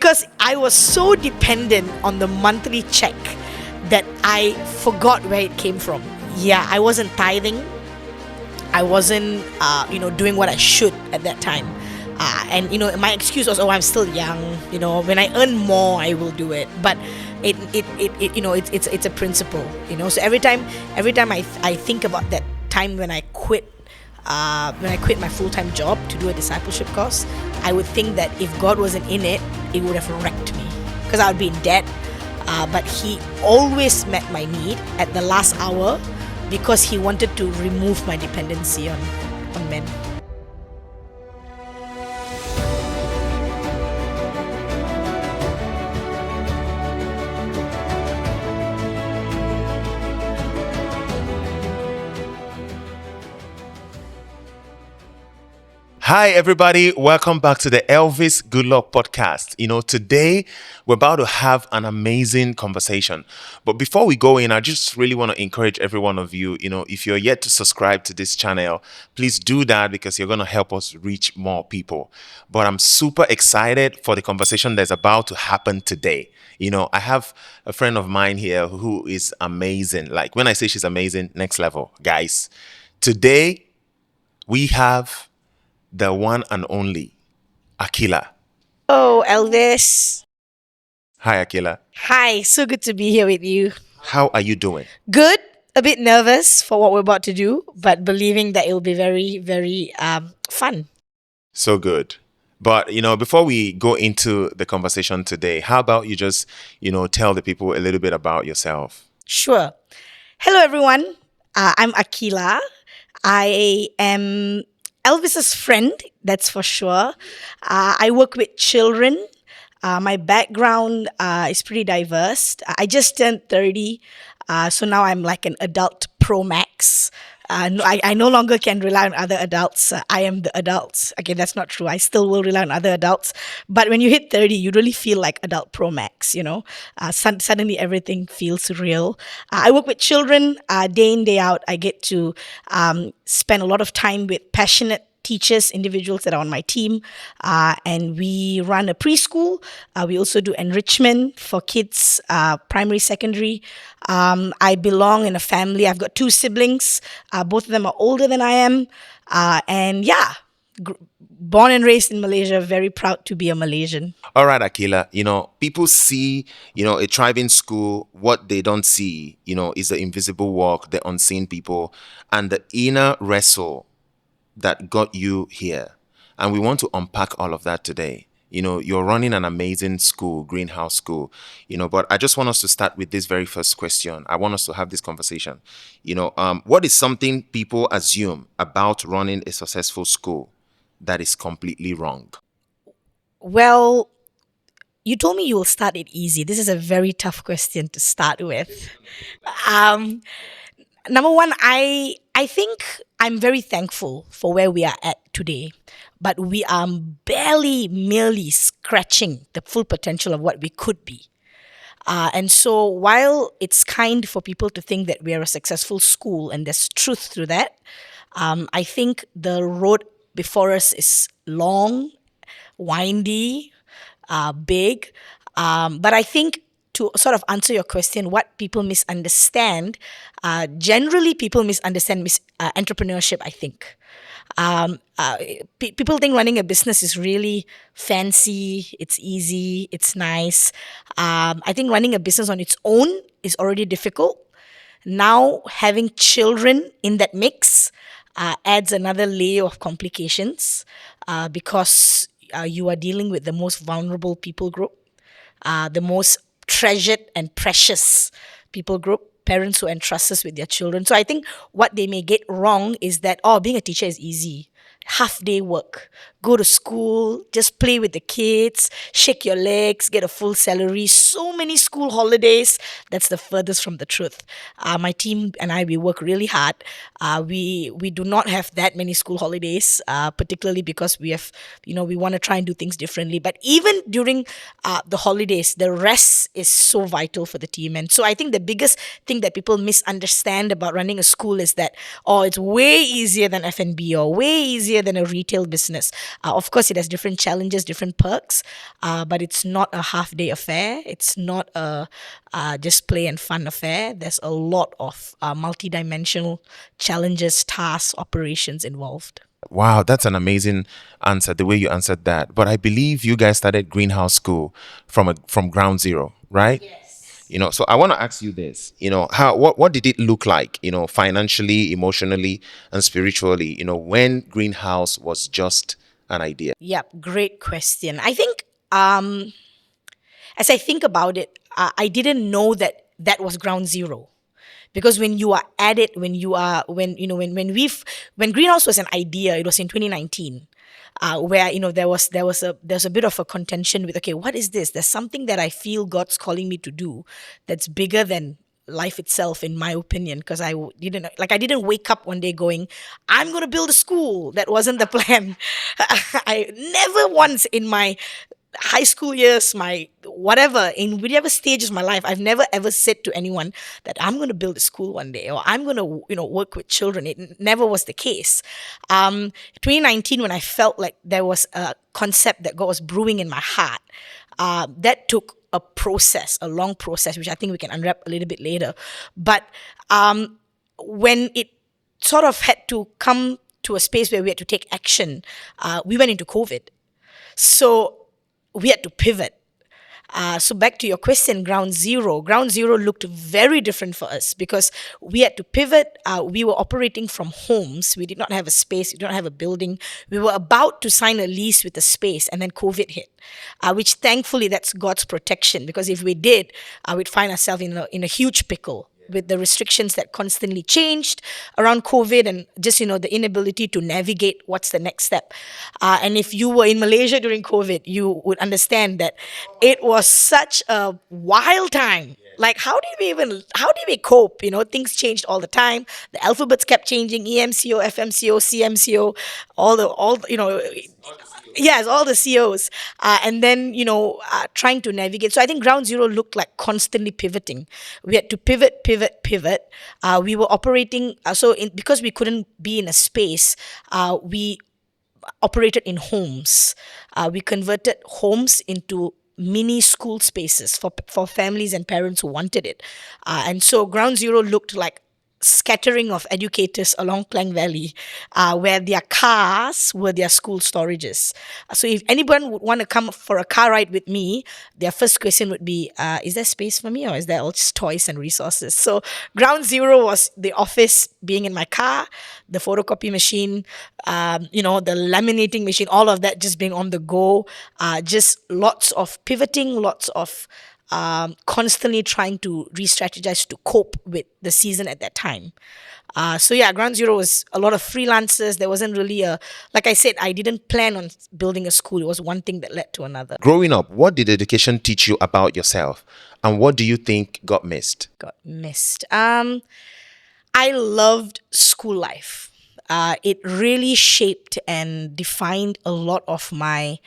because I was so dependent on the monthly check that I forgot where it came from. Yeah, I wasn't tithing. I wasn't, doing what I should at that time. And my excuse was, oh, I'm still young. When I earn more, I will do it. But it's a principle. So every time I think about that time when I quit my full-time job to do a discipleship course, I would think that if God wasn't in it, it would have wrecked me because I would be in debt. But He always met my need at the last hour because He wanted to remove my dependency on men. Hi, everybody. Welcome back to the Elvis Good Luck Podcast. Today we're about to have an amazing conversation. But before we go in, I just really want to encourage every one of you, if you're yet to subscribe to this channel, please do that because you're going to help us reach more people. But I'm super excited for the conversation that's about to happen today. I have a friend of mine here who is amazing. Like when I say she's amazing, next level, guys. Today we have the one and only Aqila. Oh, Elvis. Hi, Aqila. Hi, so good to be here with you. How are you doing? Good. A bit nervous for what we're about to do, but believing that it will be very, very fun. So good. But, before we go into the conversation today, how about you just, tell the people a little bit about yourself? Sure. Hello, everyone. I'm Aqila. I am Elvis's friend, that's for sure. I work with children. My background is pretty diverse. I just turned 30, so now I'm like an adult pro max. I no longer can rely on other adults. I am the adults. Okay, that's not true. I still will rely on other adults. But when you hit 30, you really feel like adult pro max, Suddenly everything feels real. I work with children day in, day out. I get to spend a lot of time with passionate teachers, individuals that are on my team, and we run a preschool. We also do enrichment for kids, primary, secondary. I belong in a family. I've got two siblings. Both of them are older than I am. Born and raised in Malaysia, very proud to be a Malaysian. All right, Aqila, people see, a thriving school. What they don't see, is the invisible work, the unseen people, and the inner wrestle that got you here. And we want to unpack all of that today. You're running an amazing school, Greenhouse School, but I just want us to start with this very first question. I want us to have this conversation. What is something people assume about running a successful school that is completely wrong? Well, you told me you will start it easy. This is a very tough question to start with. Number one, I think I'm very thankful for where we are at today, but we are merely scratching the full potential of what we could be. And so while it's kind for people to think that we are a successful school and there's truth to that, I think the road before us is long, windy, big. But I think to sort of answer your question, what people misunderstand, generally people misunderstand entrepreneurship, I think. People think running a business is really fancy, it's easy, it's nice. I think running a business on its own is already difficult. Now having children in that mix adds another layer of complications because you are dealing with the most vulnerable people group, the most treasured and precious people group, parents who entrust us with their children. So I think what they may get wrong is that, being a teacher is easy. Half-day work. Go to school, just play with the kids, shake your legs, get a full salary. So many school holidays. That's the furthest from the truth. My team and I, we work really hard. We do not have that many school holidays, particularly because we have, we want to try and do things differently. But even during the holidays, the rest is so vital for the team. And so I think the biggest thing that people misunderstand about running a school is that, it's way easier than F&B or way easier than a retail business. Of course, it has different challenges, different perks, but it's not a half day affair. It's not a just play and fun affair. There's a lot of multidimensional challenges, tasks, operations involved. Wow, that's an amazing answer, the way you answered that. But I believe you guys started Greenhouse School from ground zero, right? So I want to ask you this. What did it look like, financially, emotionally, and spiritually, when Greenhouse was just an idea? Yep, great question. I think as I think about it, I didn't know that that was ground zero. Because when you are at it, when Greenhouse was an idea, it was in 2019, where there's a bit of a contention with, okay, what is this? There's something that I feel God's calling me to do that's bigger than life itself, in my opinion. Because I didn't wake up one day going, I'm going to build a school. That wasn't the plan. I never once in my high school years, my whatever, in whatever stages of my life, I've never ever said to anyone that I'm going to build a school one day or I'm going to, work with children. It never was the case. 2019, when I felt like there was a concept that God was brewing in my heart, that took a process, a long process, which I think we can unwrap a little bit later. But when it sort of had to come to a space where we had to take action, we went into COVID. So we had to pivot. So back to your question, ground zero. Ground zero looked very different for us because we had to pivot. We were operating from homes. We did not have a space. We did not have a building. We were about to sign a lease with a space, and then COVID hit, which thankfully that's God's protection, because if we did, we'd find ourselves in a huge pickle with the restrictions that constantly changed around COVID, and just, the inability to navigate what's the next step. And if you were in Malaysia during COVID, you would understand that it was such a wild time. Like, how did we cope? Things changed all the time. The alphabets kept changing: EMCO, FMCO, CMCO, yes, all the COs. And then, trying to navigate. So I think ground zero looked like constantly pivoting. We had to pivot, pivot, pivot. We were operating. Because we couldn't be in a space, we operated in homes. We converted homes into mini school spaces for families and parents who wanted it. And so ground zero looked like scattering of educators along Klang Valley, where their cars were their school storages. So if anyone would want to come for a car ride with me, their first question would be, is there space for me, or is there all just toys and resources? So ground zero was the office being in my car, the photocopy machine, the laminating machine, all of that just being on the go, just lots of pivoting, lots of constantly trying to re-strategize to cope with the season at that time. Ground zero was a lot of freelancers. There wasn't really like I said, I didn't plan on building a school. It was one thing that led to another. Growing up, what did education teach you about yourself? And what do you think got missed? I loved school life. It really shaped and defined a lot of my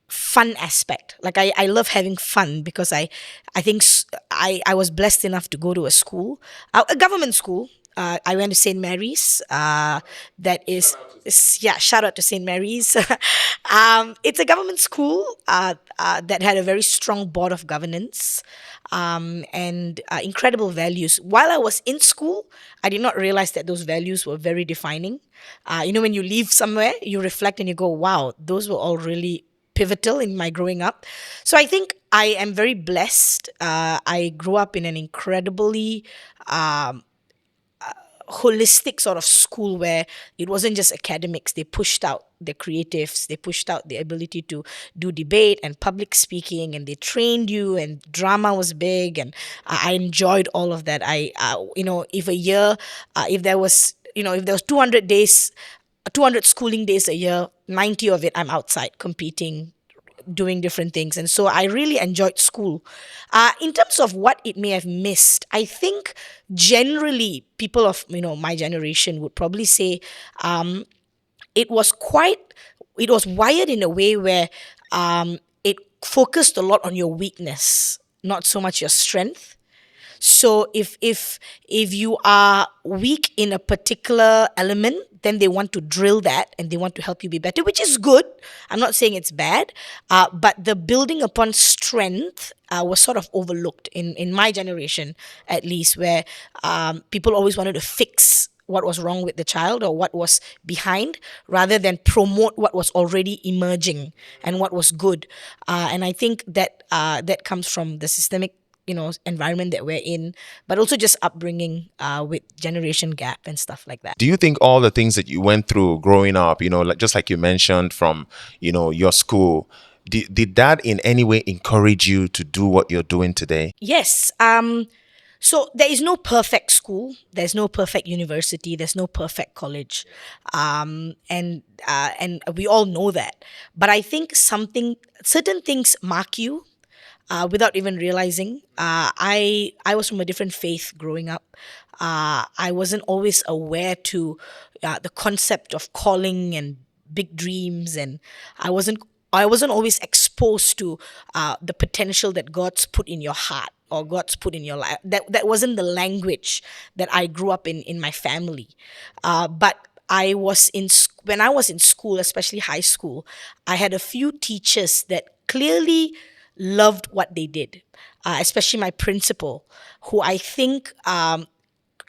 fun aspect. Like, I love having fun because I think I was blessed enough to go to a school, a government school. I went to St. Mary's. Shout out to St. Mary's. It's a government school that had a very strong board of governance, and incredible values. While I was in school, I did not realize that those values were very defining. When you leave somewhere, you reflect and you go, wow, those were all really pivotal in my growing up. So I think I am very blessed. I grew up in an incredibly holistic sort of school where it wasn't just academics. They pushed out the creatives, they pushed out the ability to do debate and public speaking, and they trained you, and drama was big, and I enjoyed all of that. If there was 200 days, 200 schooling days a year, 90 of it I'm outside competing, doing different things. And so I really enjoyed school. In terms of what it may have missed, I think generally people of my generation would probably say it was wired in a way where it focused a lot on your weakness, not so much your strength. So if you are weak in a particular element, then they want to drill that and they want to help you be better, which is good. I'm not saying it's bad, but the building upon strength was sort of overlooked in my generation, at least, where people always wanted to fix what was wrong with the child or what was behind rather than promote what was already emerging and what was good. And I think that that comes from the systemic environment that we're in, but also just upbringing with generation gap and stuff like that. Do you think all the things that you went through growing up, like just like you mentioned from, your school, did that in any way encourage you to do what you're doing today? Yes. So there is no perfect school. There's no perfect university. There's no perfect college, and we all know that. But I think certain things mark you without even realizing. I was from a different faith growing up. I wasn't always aware to the concept of calling and big dreams, and I wasn't I wasn't always exposed to the potential that God's put in your heart or God's put in your life. That wasn't the language that I grew up in my family. But when I was in school, especially high school, I had a few teachers that clearly loved what they did, especially my principal, who I think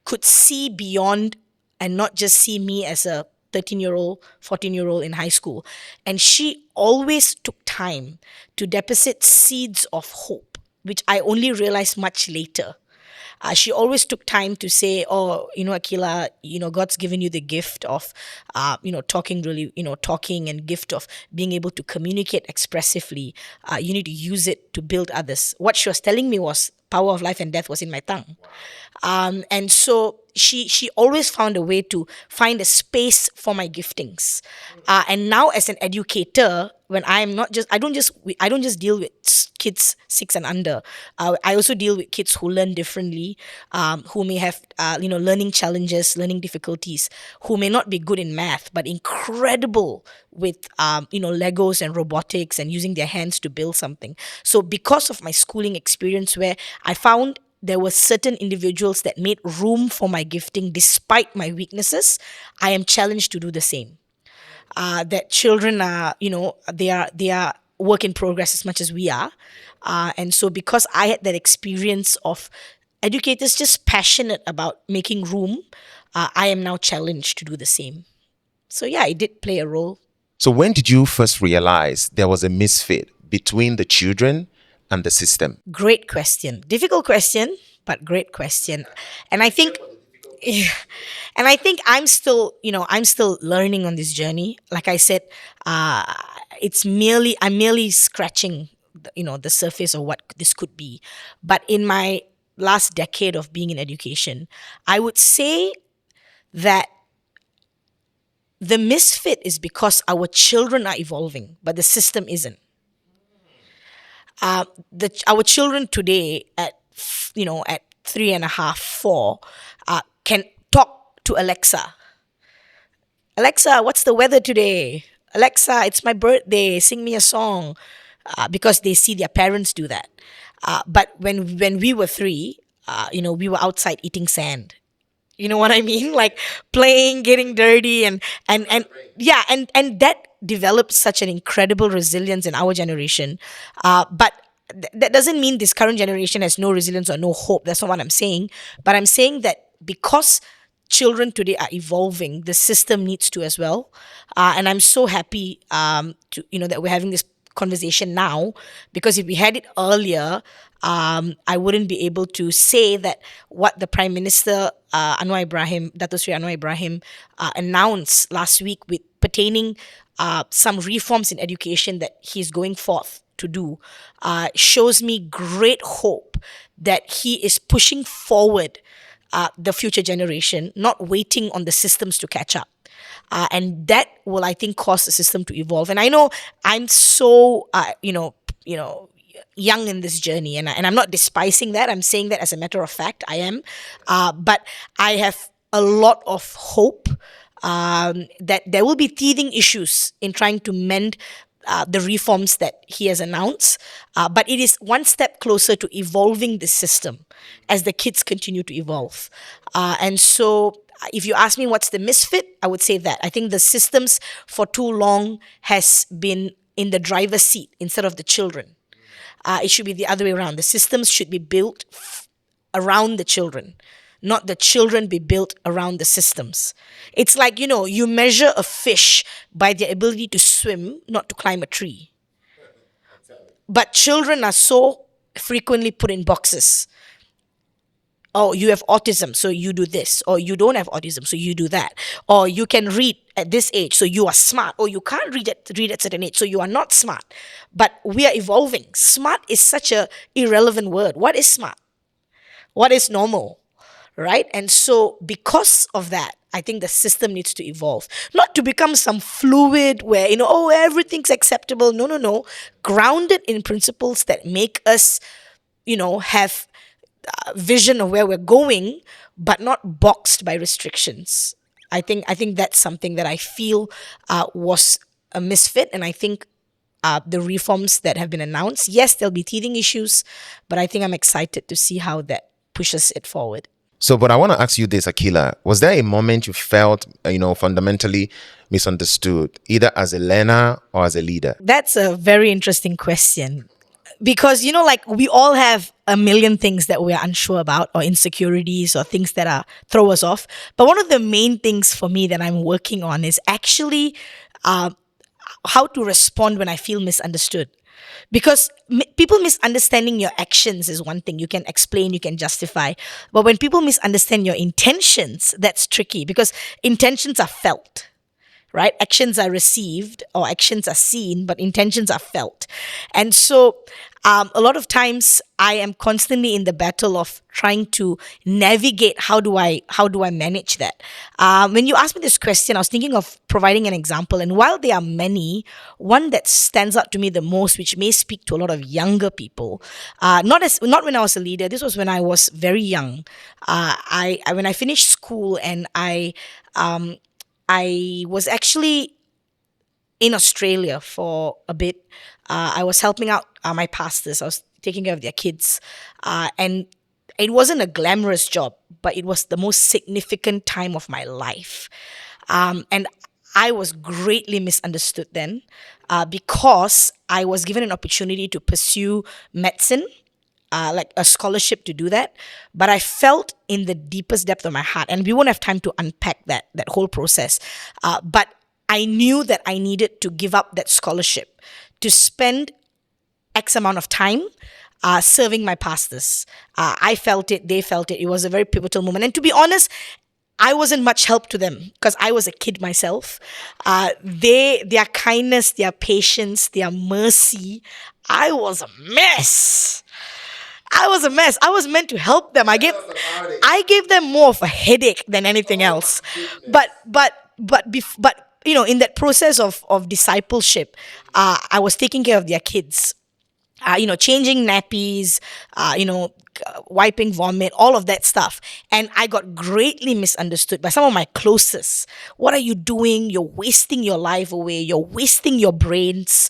could see beyond and not just see me as a 13-year-old, 14-year-old in high school. And she always took time to deposit seeds of hope, which I only realized much later. She always took time to say, "Oh, Aqila, God's given you the gift of, talking really, talking and gift of being able to communicate expressively. You need to use it to build others." What she was telling me was power of life and death was in my tongue. And so she always found a way to find a space for my giftings. And now as an educator, when I don't just deal with kids 6 and under. I also deal with kids who learn differently, who may have learning challenges, learning difficulties, who may not be good in math but incredible with Legos and robotics and using their hands to build something. So because of my schooling experience, where I found there were certain individuals that made room for my gifting despite my weaknesses, I am challenged to do the same. That children are, they are work in progress as much as we are. And so because I had that experience of educators just passionate about making room, I am now challenged to do the same. So yeah, it did play a role. So when did you first realize there was a misfit between the children and the system? Great question. Difficult question, but great question. And I think and I think I'm still learning on this journey. Like I said, I'm merely scratching the surface of what this could be. But in my last decade of being in education, I would say that the misfit is because our children are evolving, but the system isn't. Our children today at 3.5, 4, can talk to Alexa. Alexa, what's the weather today? Alexa, it's my birthday. Sing me a song, because they see their parents do that. But when we were 3, we were outside eating sand. You know what I mean? Like playing, getting dirty, and yeah, and that developed such an incredible resilience in our generation. But that doesn't mean this current generation has no resilience or no hope. That's not what I'm saying. But I'm saying that because children today are evolving, the system needs to as well. And I'm so happy that we're having this conversation now, because if we had it earlier, I wouldn't be able to say that what the Prime Minister Dato Sri Anwar Ibrahim announced last week with pertaining some reforms in education that he's going forth to do shows me great hope that he is pushing forward the future generation, not waiting on the systems to catch up. And that will, I think, cause the system to evolve. And I know I'm so, young in this journey, and I'm not despising that. I'm saying that as a matter of fact, I am. But I have a lot of hope that there will be teething issues in trying to mend the reforms that he has announced, but it is one step closer to evolving the system as the kids continue to evolve. And so, if you ask me what's the misfit, I would say that I think the systems for too long has been in the driver's seat instead of the children. It should be the other way around. The systems should be built around the children, not the children be built around the systems. It's like, you measure a fish by their ability to swim, not to climb a tree. But children are so frequently put in boxes. Oh, you have autism, so you do this. Or you don't have autism, so you do that. Or you can read at this age, so you are smart. Or you can't read at certain age, so you are not smart. But we are evolving. Smart is such a irrelevant word. What is smart? What is normal? Right? And so, because of that, I think the system needs to evolve, not to become some fluid where, everything's acceptable. No, no, no. Grounded in principles that make us, have vision of where we're going, but not boxed by restrictions. I think that's something that I feel was a misfit, and I think the reforms that have been announced, yes, there'll be teething issues, but I think I'm excited to see how that pushes it forward. So, but I want to ask you this, Aqila. Was there a moment you felt, fundamentally misunderstood, either as a learner or as a leader? That's a very interesting question. Because, like we all have a million things that we're unsure about, or insecurities, or things that throw us off. But one of the main things for me that I'm working on is actually how to respond when I feel misunderstood. Because people misunderstanding your actions is one thing. You can explain, you can justify. But when people misunderstand your intentions, that's tricky, because intentions are felt, right? Actions are received or actions are seen, but intentions are felt. And so a lot of times I am constantly in the battle of trying to navigate how do I manage that. When you asked me this question, I was thinking of providing an example. And while there are many, one that stands out to me the most, which may speak to a lot of younger people, not when I was a leader. This was when I was very young. When I finished school, and I was actually in Australia for a bit. I was helping out my pastors. I was taking care of their kids. And it wasn't a glamorous job, but it was the most significant time of my life. And I was greatly misunderstood then because I was given an opportunity to pursue medicine, like a scholarship to do that. But I felt in the deepest depth of my heart, and we won't have time to unpack that whole process. But I knew that I needed to give up that scholarship to spend X amount of time serving my pastors. I felt it, they felt it. It was a very pivotal moment. And to be honest, I wasn't much help to them because I was a kid myself. Their kindness, their patience, their mercy, I was a mess. I was a mess. I was meant to help them. I gave them more of a headache than anything else. But in that process of discipleship, I was taking care of their kids. Changing nappies, wiping vomit, all of that stuff. And I got greatly misunderstood by some of my closest. What are you doing? You're wasting your life away. You're wasting your brains.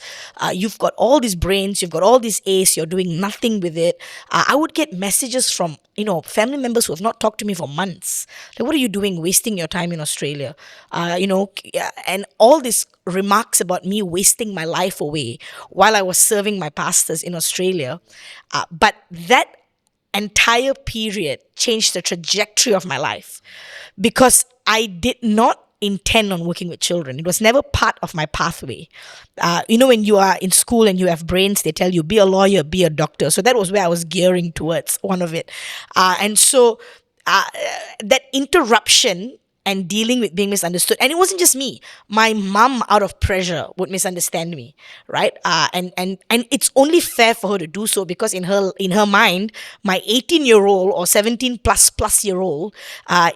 You've got all these brains. You've got all this ace. You're doing nothing with it. I would get messages from, family members who have not talked to me for months. Like, what are you doing wasting your time in Australia? And all these remarks about me wasting my life away while I was serving my pastors in Australia. But that entire period changed the trajectory of my life because I did not intend on working with children. It was never part of my pathway. When you are in school and you have brains, they tell you, be a lawyer, be a doctor. So that was where I was gearing towards, one of it. And so that interruption and dealing with being misunderstood. And it wasn't just me. My mom, out of pressure, would misunderstand me, right? And it's only fair for her to do so because in her mind, my 18-year-old or 17 plus year old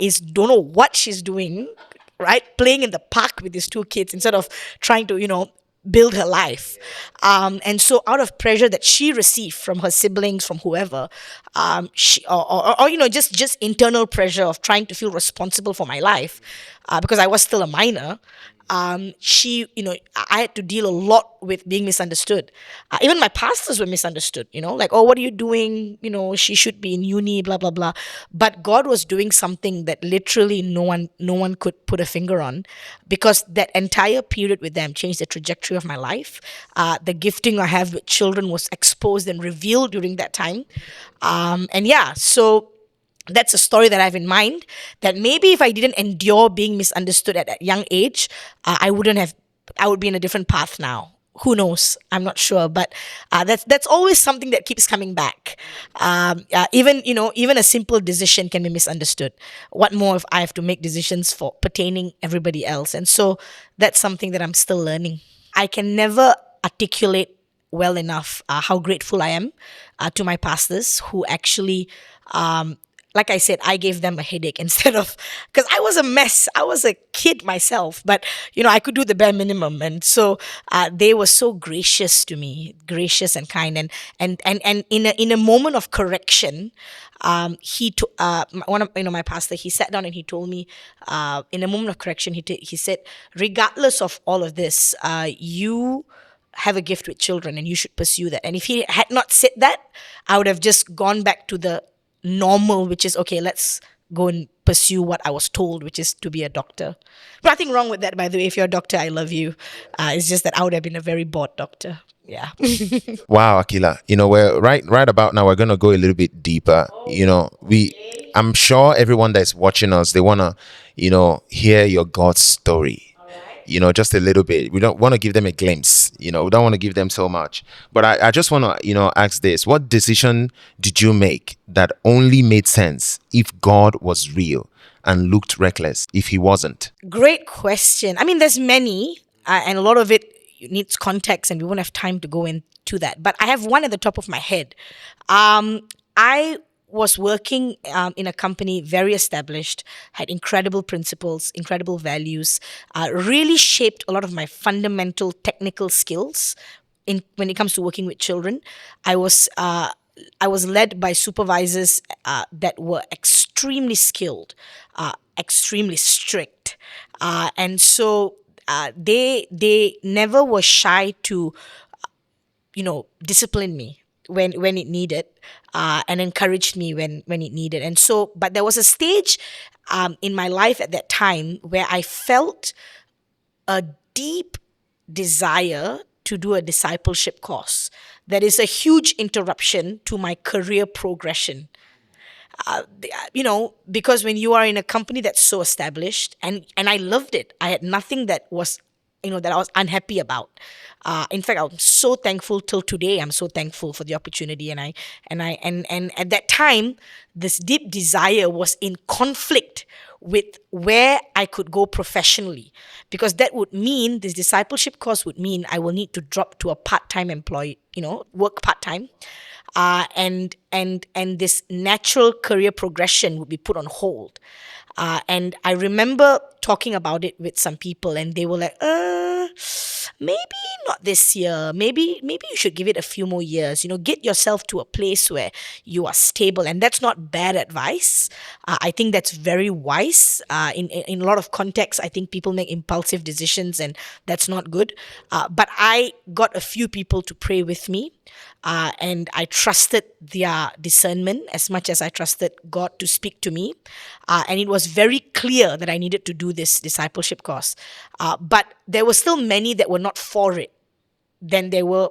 is don't know what she's doing, right? Playing in the park with these two kids instead of trying to, build her life. And so out of pressure that she received from her siblings, from whoever, she or just internal pressure of trying to feel responsible for my life, because I was still a minor, She, I had to deal a lot with being misunderstood. Even my pastors were misunderstood, like, oh, what are you doing? She should be in uni, blah, blah, blah. But God was doing something that literally no one could put a finger on, because that entire period with them changed the trajectory of my life. The gifting I have with children was exposed and revealed during that time. And yeah, so that's a story that I have in mind, that maybe if I didn't endure being misunderstood at a young age, I would be in a different path now. Who knows? I'm not sure, but that's always something that keeps coming back. Even a simple decision can be misunderstood. What more if I have to make decisions for pertaining everybody else? And so that's something that I'm still learning. I can never articulate well enough how grateful I am to my pastors who actually, like I said, I gave them a headache instead of, because I was a mess. I was a kid myself, but I could do the bare minimum, and so they were so gracious to me, gracious and kind, and in a moment of correction, he took one of my pastor. He sat down and he told me, in a moment of correction, he said, regardless of all of this, you have a gift with children and you should pursue that. And if he had not said that, I would have just gone back to the normal, which is okay, let's go and pursue what I was told, which is to be a doctor. Nothing wrong with that, by the way. If you're a doctor, I love you. It's just that I would have been a very bored doctor. Yeah. Wow, Akila. We're right about now. We're gonna go a little bit deeper. I'm sure everyone that's watching us, they wanna, hear your God story. Just a little bit. We don't want to give them a glimpse. We don't want to give them so much. But I just want to, ask this: what decision did you make that only made sense if God was real and looked reckless if He wasn't? Great question. I mean, there's many, and a lot of it needs context, and we won't have time to go into that. But I have one at the top of my head. I was working in a company very established, had incredible principles, incredible values, really shaped a lot of my fundamental technical skills when it comes to working with children. I was led by supervisors that were extremely skilled, extremely strict, and so they never were shy to discipline me when it needed, and encouraged me when it needed. And so, but there was a stage in my life at that time where I felt a deep desire to do a discipleship course. That is a huge interruption to my career progression. Because when you are in a company that's so established, and I loved it, I had nothing that was, that I was unhappy about. In fact, I'm so thankful till today. I'm so thankful for the opportunity, and at that time, this deep desire was in conflict with where I could go professionally, because that would mean this discipleship course would mean I will need to drop to a part-time employee, work part-time, and this natural career progression would be put on hold. And I remember talking about it with some people, and they were like, maybe not this year. Maybe you should give it a few more years. Get yourself to a place where you are stable, and that's not bad advice. I think that's very wise. In a lot of contexts, I think people make impulsive decisions, and that's not good. But I got a few people to pray with me. And I trusted their discernment as much as I trusted God to speak to me. And it was very clear that I needed to do this discipleship course. But there were still many that were not for it. Then there were,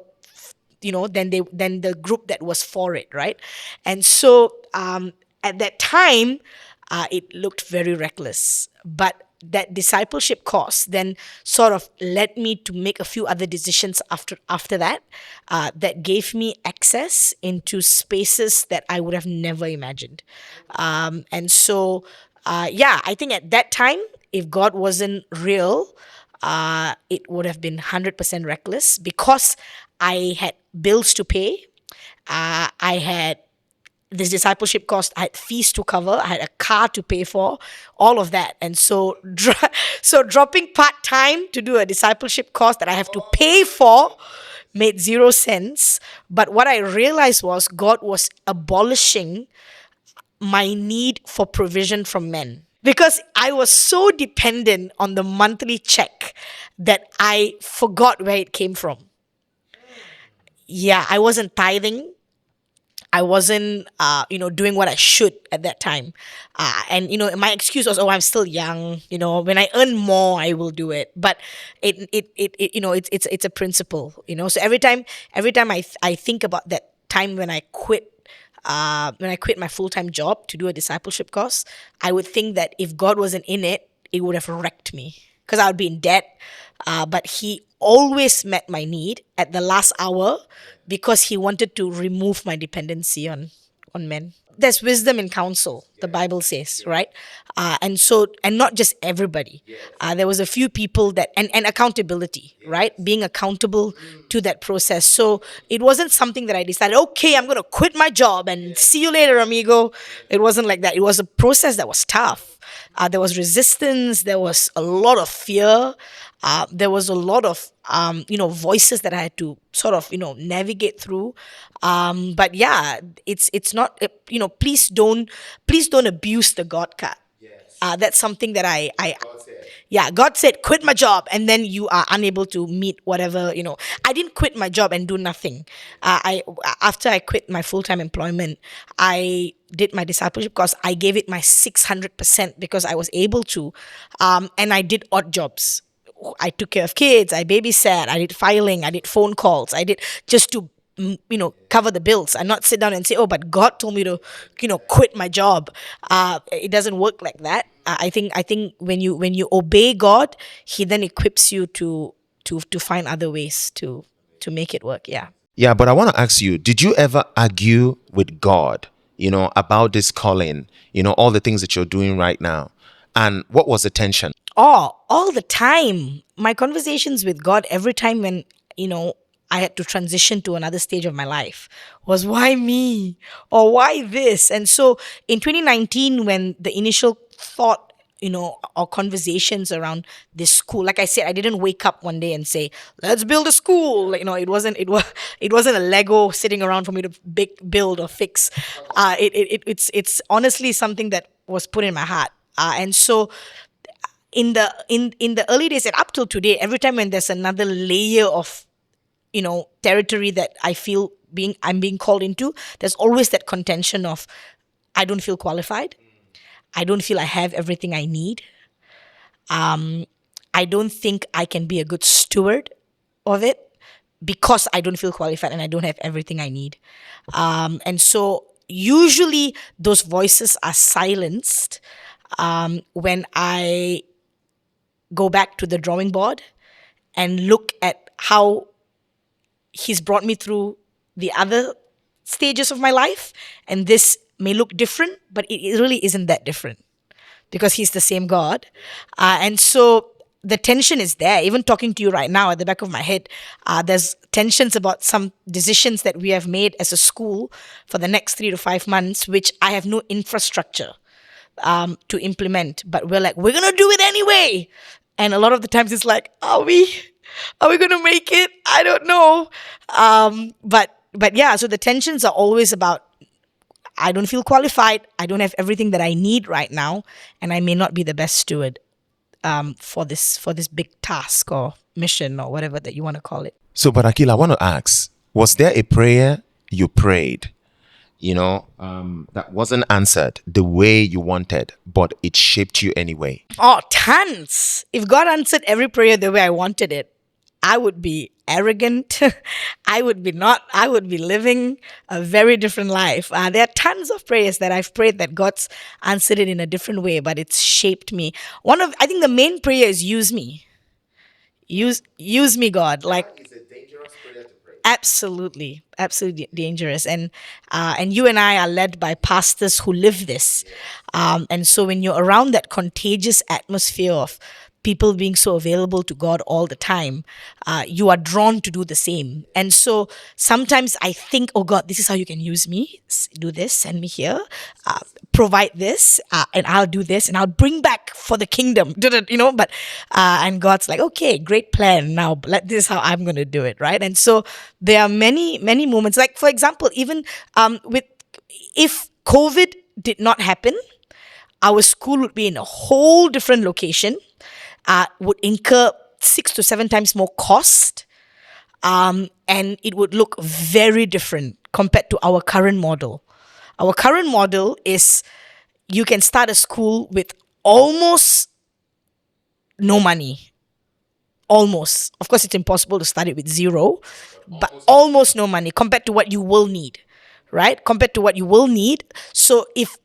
then the group that was for it, right? And so at that time, it looked very reckless. But that discipleship course then sort of led me to make a few other decisions after that, that gave me access into spaces that I would have never imagined. And so, I think at that time, if God wasn't real, it would have been 100% reckless, because I had bills to pay. I had this discipleship cost, I had fees to cover, I had a car to pay for, all of that. And so so dropping part-time to do a discipleship course that I have to pay for made zero sense. But what I realized was God was abolishing my need for provision from men. because I was so dependent on the monthly check that I forgot where it came from. Yeah, I wasn't tithing. I wasn't, doing what I should at that time. And, my excuse was, oh, I'm still young. When I earn more, I will do it. But it's a principle, So every time I think about that time when I quit my full time job to do a discipleship course, I would think that if God wasn't in it, it would have wrecked me because I would be in debt. But He always met my need at the last hour because He wanted to remove my dependency on men. There's wisdom in counsel, the Bible says, right? And not just everybody. There was a few people and accountability, right? Being accountable to that process. So it wasn't something that I decided, okay, I'm going to quit my job and see you later, amigo. It wasn't like that. It was a process that was tough. There was resistance. There was a lot of fear. There was a lot of voices that I had to sort of navigate through. But yeah, it's not please don't abuse the God card. That's something that I yeah, God said, quit my job, and then you are unable to meet whatever. I didn't quit my job and do nothing. I After I quit my full time employment, I did my discipleship course. I gave it my 600% because I was able to, and I did odd jobs. I took care of kids. I babysat. I did filing. I did phone calls. I did just to cover the bills and not sit down and say, oh, but God told me to quit my job. It doesn't work like that. I think when you obey God, He then equips you to find other ways to make it work. Yeah. Yeah, but I want to ask you, did you ever argue with God, about this calling, all the things that you're doing right now? And what was the tension? All the time. My conversations with God every time when, I had to transition to another stage of my life was, why me? Or why this? And so in 2019, when the initial thought, or conversations around this school, like I said, I didn't wake up one day and say, let's build a school. Like, it wasn't a Lego sitting around for me to build or fix. It's honestly something that was put in my heart. And so in the early days and up till today, every time when there's another layer of territory that I feel I'm being called into, there's always that contention of, I don't feel qualified. I don't feel I have everything I need. I don't think I can be a good steward of it because I don't feel qualified and I don't have everything I need. And so usually those voices are silenced when I go back to the drawing board and look at how He's brought me through the other stages of my life. And this may look different, but it really isn't that different because He's the same God. And so the tension is there. Even talking to you right now at the back of my head, there's tensions about some decisions that we have made as a school for the next 3 to 5 months, which I have no infrastructure to implement. But we're like, we're going to do it anyway. And a lot of the times it's like, are we going to make it? I don't know. But yeah, so the tensions are always about, I don't feel qualified. I don't have everything that I need right now. And I may not be the best steward for this big task or mission or whatever that you want to call it. So, but Aqila, I want to ask, was there a prayer you prayed, that wasn't answered the way you wanted, but it shaped you anyway? Oh, tons. If God answered every prayer the way I wanted it, I would be arrogant. I would be living a very different life. There are tons of prayers that I've prayed that God's answered it in a different way, but it's shaped me. I think the main prayer is use me. Use me, God. Like, absolutely dangerous. And you and I are led by pastors who live this. And so when you're around that contagious atmosphere of people being so available to God all the time, you are drawn to do the same. And so sometimes I think, oh God, this is how you can use me. Do this, send me here, provide this, and I'll do this, and I'll bring back for the kingdom. But and God's like, okay, great plan. Now this is how I'm going to do it, right? And so there are many moments. Like, for example, even if COVID did not happen, our school would be in a whole different location, would incur 6 to 7 times more cost, and it would look very different compared to our current model. Our current model is you can start a school with almost no money. Almost. Of course, it's impossible to start it with zero, but almost no money compared to what you will need, right? Compared to what you will need. So if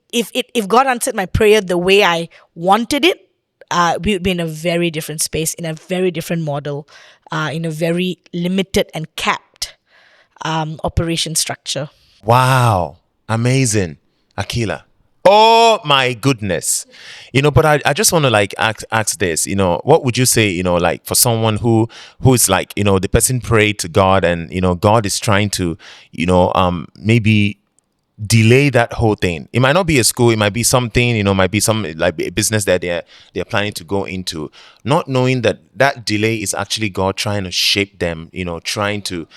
God answered my prayer the way I wanted it, we would be in a very different space, in a very different model, in a very limited and capped operation structure. Wow. Amazing. Aquila. Oh my goodness. But I just want to like ask this, what would you say, like for someone who's like, the person prayed to God and, God is trying to, maybe delay that whole thing. It might not be a school, it might be something, might be some like a business that they're planning to go into, not knowing that that delay is actually God trying to shape them, trying to,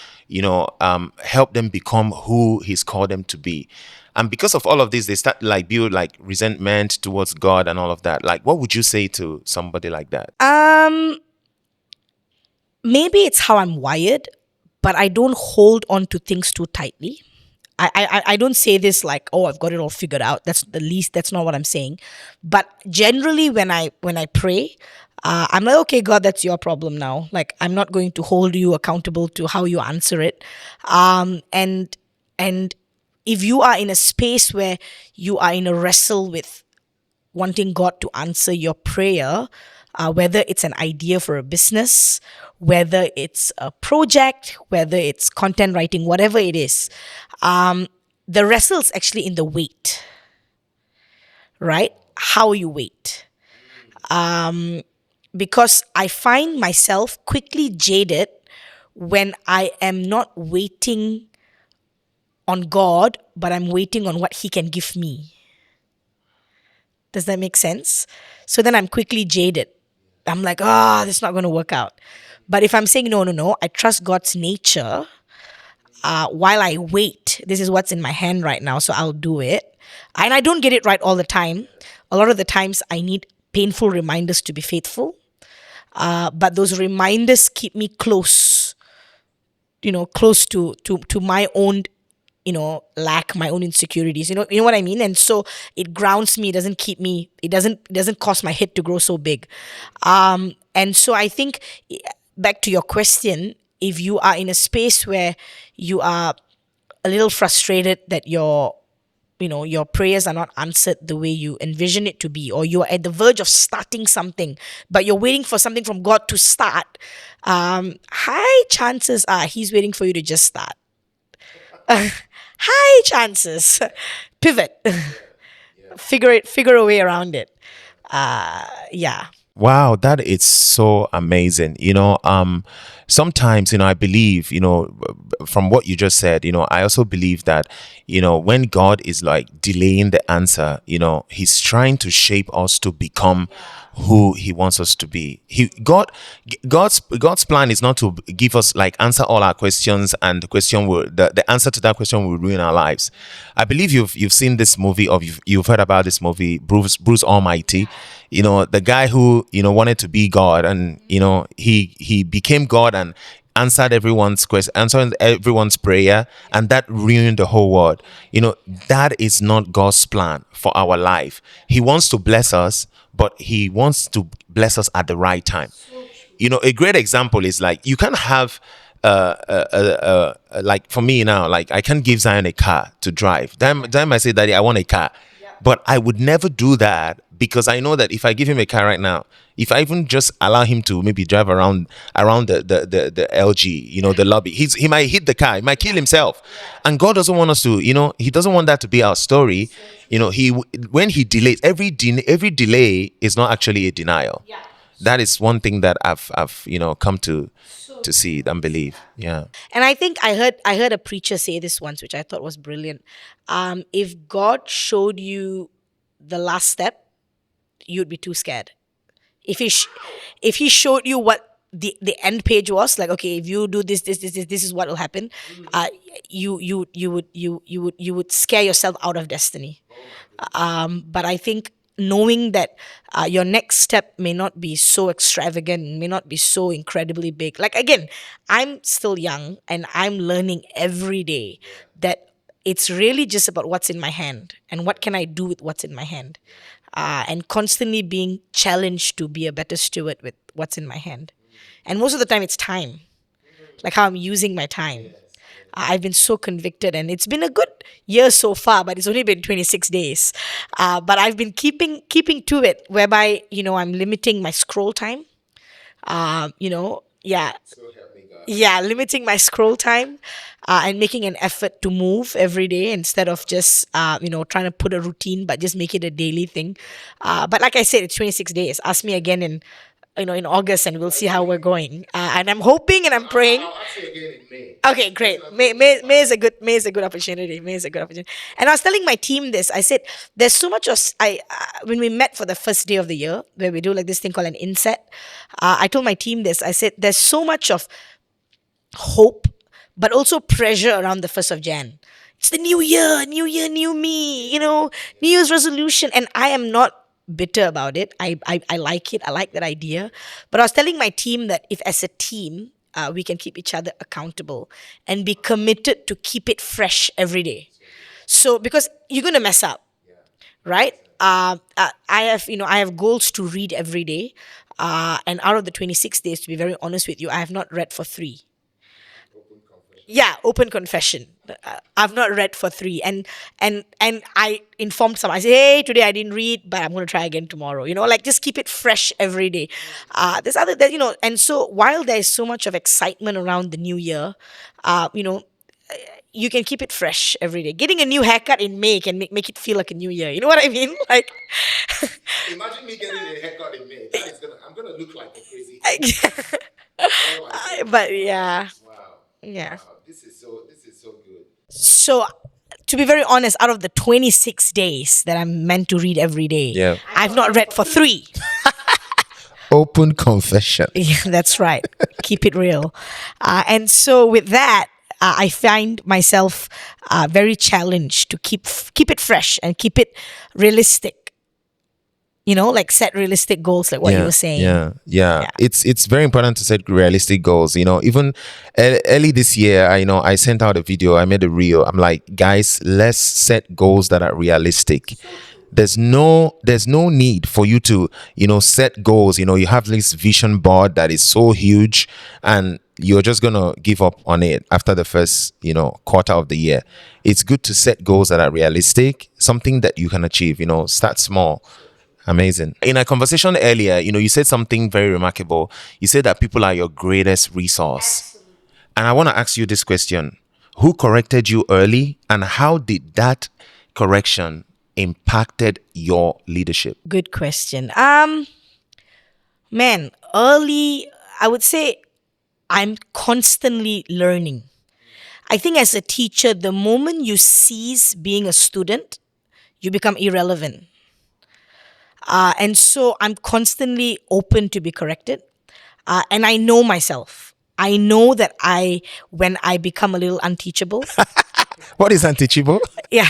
help them become who He's called them to be. And because of all of this, they start like build like resentment towards God and all of that. Like, what would you say to somebody like that? Maybe it's how I'm wired, but I don't hold on to things too tightly. I don't say this like, oh, I've got it all figured out. That's not what I'm saying. But generally when I pray, I'm like, okay, God, that's your problem now. Like, I'm not going to hold you accountable to how you answer it. And if you are in a space where you are in a wrestle with wanting God to answer your prayer, whether it's an idea for a business, whether it's a project, whether it's content writing, whatever it is, the wrestle is actually in the wait, right? How you wait. Because I find myself quickly jaded when I am not waiting on God, but I'm waiting on what He can give me. Does that make sense? So then I'm quickly jaded. I'm like, this is not going to work out. But if I'm saying, no, I trust God's nature, while I wait, this is what's in my hand right now, so I'll do it. And I don't get it right all the time. A lot of the times I need painful reminders to be faithful. But those reminders keep me close, close to my own, lack, my own insecurities, you know what I mean? And so it grounds me, it doesn't keep me, it doesn't cause my head to grow so big. And so I think, back to your question, if you are in a space where you are a little frustrated that your prayers are not answered the way you envision it to be, or you're at the verge of starting something, but you're waiting for something from God to start, high chances are He's waiting for you to just start. High chances. Pivot. Figure a way around it. Yeah. Wow, that is so amazing. Sometimes, I believe, from what you just said, I also believe that, when God is like delaying the answer, He's trying to shape us to become who He wants us to be. God's plan is not to give us like answer all our questions, and the answer to that question will ruin our lives. I believe you've seen this movie, or you've heard about this movie, Bruce Almighty. The guy who wanted to be God, and he became God and answered everyone's question, answered everyone's prayer, and that ruined the whole world. That is not God's plan for our life. He wants to bless us, but He wants to bless us at the right time. A great example is like, you can't have like for me now, like I can't give Zion a car to drive. Then I say, Daddy, I want a car. But I would never do that, because I know that if I give him a car right now, if I even just allow him to maybe drive around the LG, the lobby, he might hit the car, he might kill himself. And God doesn't want us to, He doesn't want that to be our story. When He delays, every delay is not actually a denial. That is one thing that I've come to see and believe. Yeah. And I think I heard a preacher say this once, which I thought was brilliant. If God showed you the last step, you'd be too scared. If he showed you what the end page was, like, okay, if you do this is what will happen, you would scare yourself out of destiny. But I think knowing that your next step may not be so extravagant, may not be so incredibly big. Like, again, I'm still young and I'm learning every day that it's really just about what's in my hand and what can I do with what's in my hand. And constantly being challenged to be a better steward with what's in my hand. And most of the time, it's time, like how I'm using my time. I've been so convicted, and it's been a good year so far, but it's only been 26 days. But I've been keeping to it, whereby I'm limiting my scroll time. Yeah, yeah, limiting my scroll time, and making an effort to move every day instead of just trying to put a routine, but just make it a daily thing. But like I said, it's 26 days. Ask me again in August, and we'll see how we're going. And I'm hoping and I'm praying. Okay, great. May is a good opportunity. May is a good opportunity. And I was telling my team this. I said, there's so much of when we met for the first day of the year, where we do like this thing called an inset. I told my team this. I said, there's so much of hope, but also pressure around the 1st of Jan. It's the new year, new me, New Year's resolution. And I am not bitter about it. I like it. I like that idea. But I was telling my team that if as a team, we can keep each other accountable and be committed to keep it fresh every day. So, because you're going to mess up, right? I have goals to read every day. And out of the 26 days, to be very honest with you, I have not read for 3. Yeah, open confession. I've not read for 3, and I informed some. I say, hey, today I didn't read, but I'm going to try again tomorrow. Like, just keep it fresh every day. There's other that and so while there is so much of excitement around the new year, you can keep it fresh every day. Getting a new haircut in May can make it feel like a new year. You know what I mean? Like, imagine me getting a haircut in May. I'm gonna look like a crazy. But yeah, yeah. So, to be very honest, out of the 26 days that I'm meant to read every day, Yeah. I've not read for 3. Open confession. Yeah, that's right. Keep it real. And so with that, I find myself very challenged to keep it fresh and keep it realistic. Like set realistic goals, like what you were saying. Yeah. It's very important to set realistic goals. Even early this year, I sent out a video. I made a reel. I'm like, guys, let's set goals that are realistic. There's no need for you to set goals. You have this vision board that is so huge, and you're just gonna give up on it after the first quarter of the year. It's good to set goals that are realistic, something that you can achieve. Start small. Amazing. In a conversation earlier, you said something very remarkable. You said that people are your greatest resource. And I want to ask you this question. Who corrected you early, and how did that correction impacted your leadership? Good question. Man, early, I would say I'm constantly learning. I think as a teacher, the moment you cease being a student, you become irrelevant. And so I'm constantly open to be corrected. And I know myself. I know that when I become a little unteachable, What is unteachable? yeah,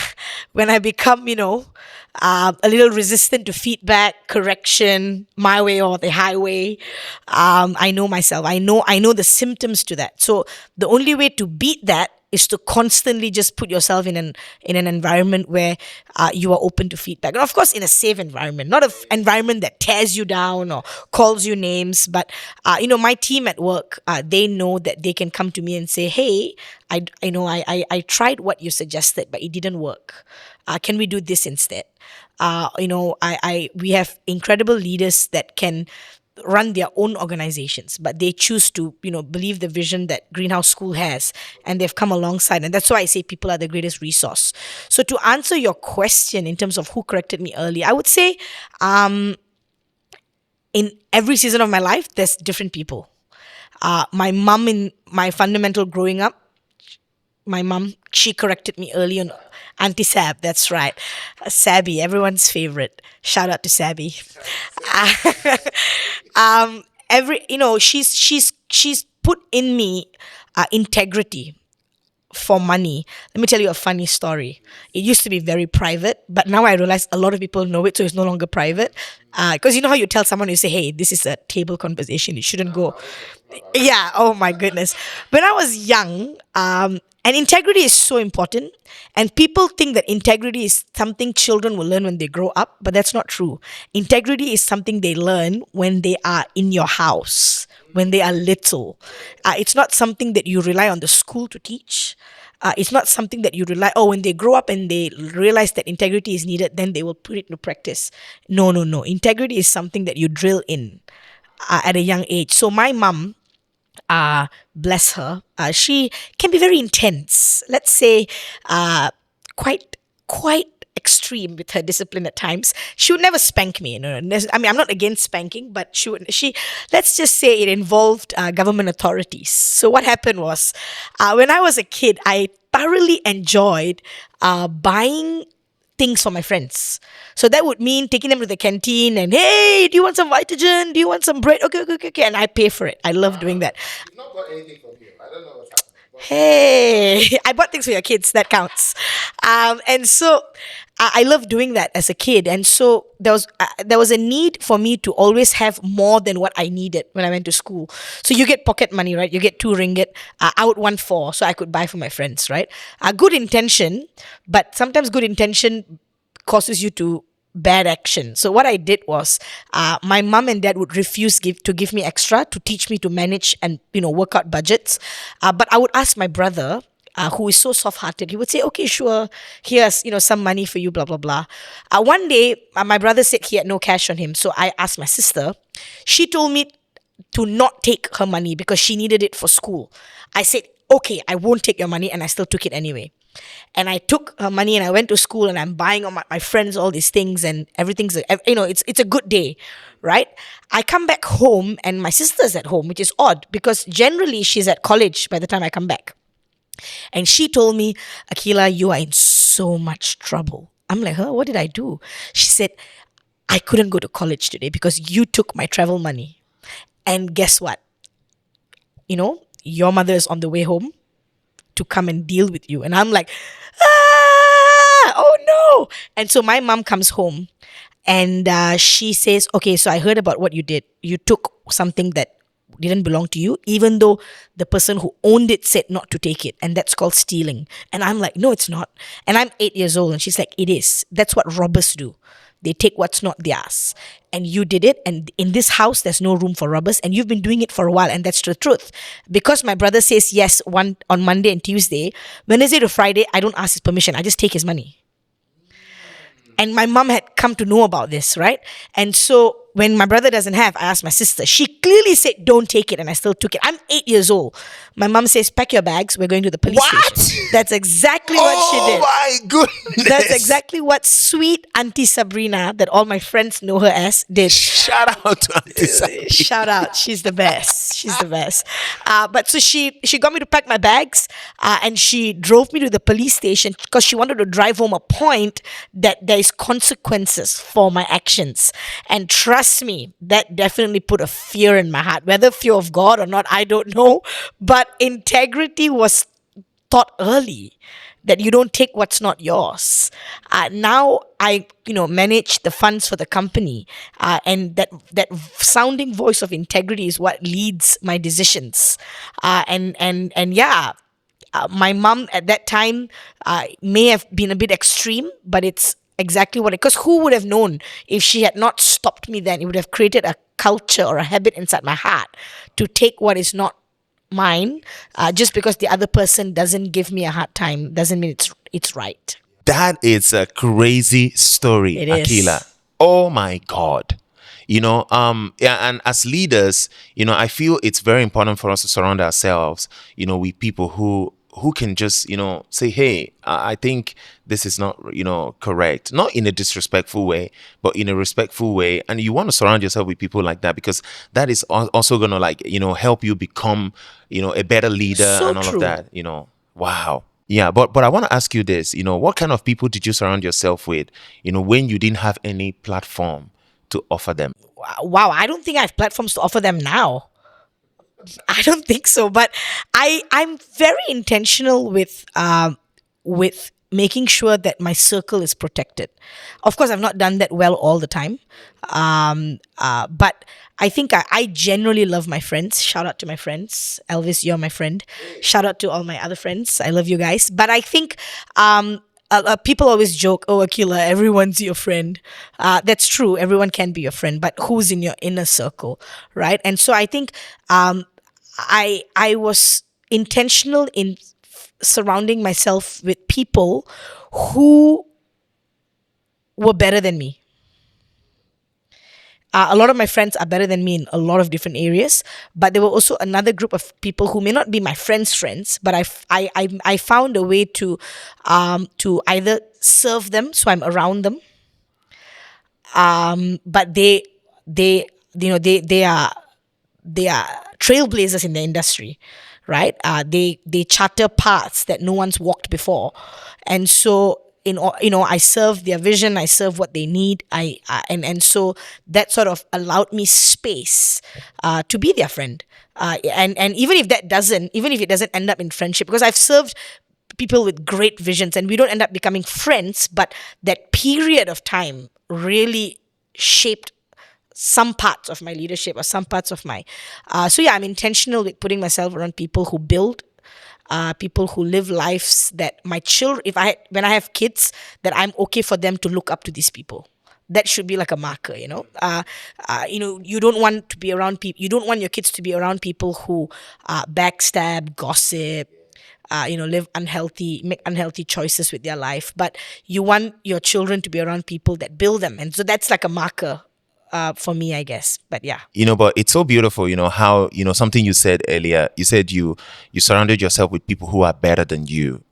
when I become, a little resistant to feedback, correction, my way or the highway, I know myself. I know the symptoms to that. So the only way to beat that is to constantly just put yourself in an environment where you are open to feedback, and of course in a safe environment, not an environment that tears you down or calls you names. But my team at work, they know that they can come to me and say, hey, I tried what you suggested, but it didn't work. Can we do this instead? We have incredible leaders that can run their own organizations, but they choose to believe the vision that Greenhouse School has, and they've come alongside. And that's why I say people are the greatest resource. So to answer your question in terms of who corrected me early, I would say in every season of my life, there's different people. My mom, in my fundamental growing up, my mom, she corrected me early on. Auntie Sab, that's right. Sabby, everyone's favorite. Shout out to Sabby. She's put in me integrity for money. Let me tell you a funny story. It used to be very private, but now I realize a lot of people know it, so it's no longer private. Because you know how you tell someone, you say, hey, this is a table conversation, it shouldn't go. Yeah, oh my goodness. When I was young, and integrity is so important, and people think that integrity is something children will learn when they grow up, but that's not true. Integrity is something they learn when they are in your house, when they are little. It's not something that you rely on the school to teach. It's not something that you rely. Oh, when they grow up and they realize that integrity is needed, then they will put it into practice. No, no, no. Integrity is something that you drill in at a young age. So my mom, bless her, she can be very intense. Let's say, quite extreme with her discipline at times. She would never spank me. No, no, I mean, I'm not against spanking, but she, let's just say it involved government authorities. So what happened was, when I was a kid, I thoroughly enjoyed buying things for my friends. So that would mean taking them to the canteen and, hey, do you want some Vitagen? Do you want some bread? Okay, okay, okay, okay. And I pay for it. I love doing that. Hey, I bought things for your kids. That counts. And so I love doing that as a kid. And so there was a need for me to always have more than what I needed when I went to school. So you get pocket money, right? You get 2 ringgit. I would want 4, so I could buy for my friends, right? Good intention, but sometimes good intention causes you to bad action. So what I did was, my mom and dad would refuse to give me extra to teach me to manage and work out budgets. But I would ask my brother, who is so soft-hearted. He would say, "Okay, sure, here's some money for you." Blah blah blah. One day, my brother said he had no cash on him, so I asked my sister. She told me to not take her money because she needed it for school. I said, "Okay, I won't take your money," and I still took it anyway. And I took her money and I went to school and I'm buying on my friends all these things and everything's it's a good day, right? I come back home and my sister's at home, which is odd because generally she's at college by the time I come back. And she told me, "Aqila, you are in so much trouble." I'm like, "Huh? What did I do?" She said, "I couldn't go to college today because you took my travel money. And guess what? Your mother is on the way home to come and deal with you." And I'm like, oh no. And so my mom comes home and she says, "Okay, so I heard about what you did. You took something that didn't belong to you, even though the person who owned it said not to take it. And that's called stealing." And I'm like, "No, it's not." And I'm 8 years old. And she's like, "It is. That's what robbers do. They take what's not theirs. And you did it. And in this house, there's no room for robbers. And you've been doing it for a while. And that's the truth." Because my brother says yes on Monday and Tuesday, Wednesday to Friday, I don't ask his permission. I just take his money. And my mom had come to know about this, right? And so when my brother doesn't have, I asked my sister. She clearly said, "Don't take it," and I still took it. I'm 8 years old. My mom says, "Pack your bags. We're going to the police What? station." That's exactly what she Oh did. my goodness. That's exactly what sweet Auntie Sabrina, that all my friends know her as, did. Shout out to Auntie Sabrina. Shout out, she's the best. She's the best. But so she got me to pack my bags, and she drove me to the police station because she wanted to drive home a point that there is consequences for my actions. And trust me, that definitely put a fear in my heart. Whether fear of God or not, I don't know. But integrity was taught early, that you don't take what's not yours. Now I, manage the funds for the company, and that sounding voice of integrity is what leads my decisions. And yeah, my mom at that time may have been a bit extreme, but it's exactly what because who would have known if she had not stopped me then? It would have created a culture or a habit inside my heart to take what is not mine, just because the other person doesn't give me a hard time doesn't mean it's right. That is a crazy story, It is. Aqila. Oh my God. Yeah, and as leaders, I feel it's very important for us to surround ourselves, with people who can just, say, "Hey, I think this is not, correct." Not in a disrespectful way, but in a respectful way. And you want to surround yourself with people like that because that is also going to, help you become, a better leader So and all true. of that, Wow. Yeah, but I want to ask you this, what kind of people did you surround yourself with, when you didn't have any platform to offer them? Wow, I don't think I have platforms to offer them now. I don't think so, but I'm very intentional with making sure that my circle is protected. Of course, I've not done that well all the time, but I think I generally love my friends. Shout out to my friends, Elvis, you're my friend. Shout out to all my other friends. I love you guys. But I think people always joke, "Oh, Aqila, everyone's your friend." That's true. Everyone can be your friend, but who's in your inner circle, right? And so I think I was intentional in surrounding myself with people who were better than me. A lot of my friends are better than me in a lot of different areas, but there were also another group of people who may not be my friends, but I found a way to either serve them, so I'm around them, but they they are trailblazers in the industry, right? They charter paths that no one's walked before, and so I serve their vision, I serve what they need, and so that sort of allowed me space to be their friend, and even if it doesn't end up in friendship, because I've served people with great visions and we don't end up becoming friends, but that period of time really shaped some parts of my leadership or some parts of my so yeah, I'm intentional with putting myself around people who build, people who live lives that my children, if I when I have kids, that I'm okay for them to look up to these people. That should be like a marker, you don't want to be around people, you don't want your kids to be around people who backstab, gossip, live unhealthy, make unhealthy choices with their life. But you want your children to be around people that build them, and so that's like a marker for me, I guess. But yeah. But it's so beautiful, how, something you said earlier. You said you surrounded yourself with people who are better than you,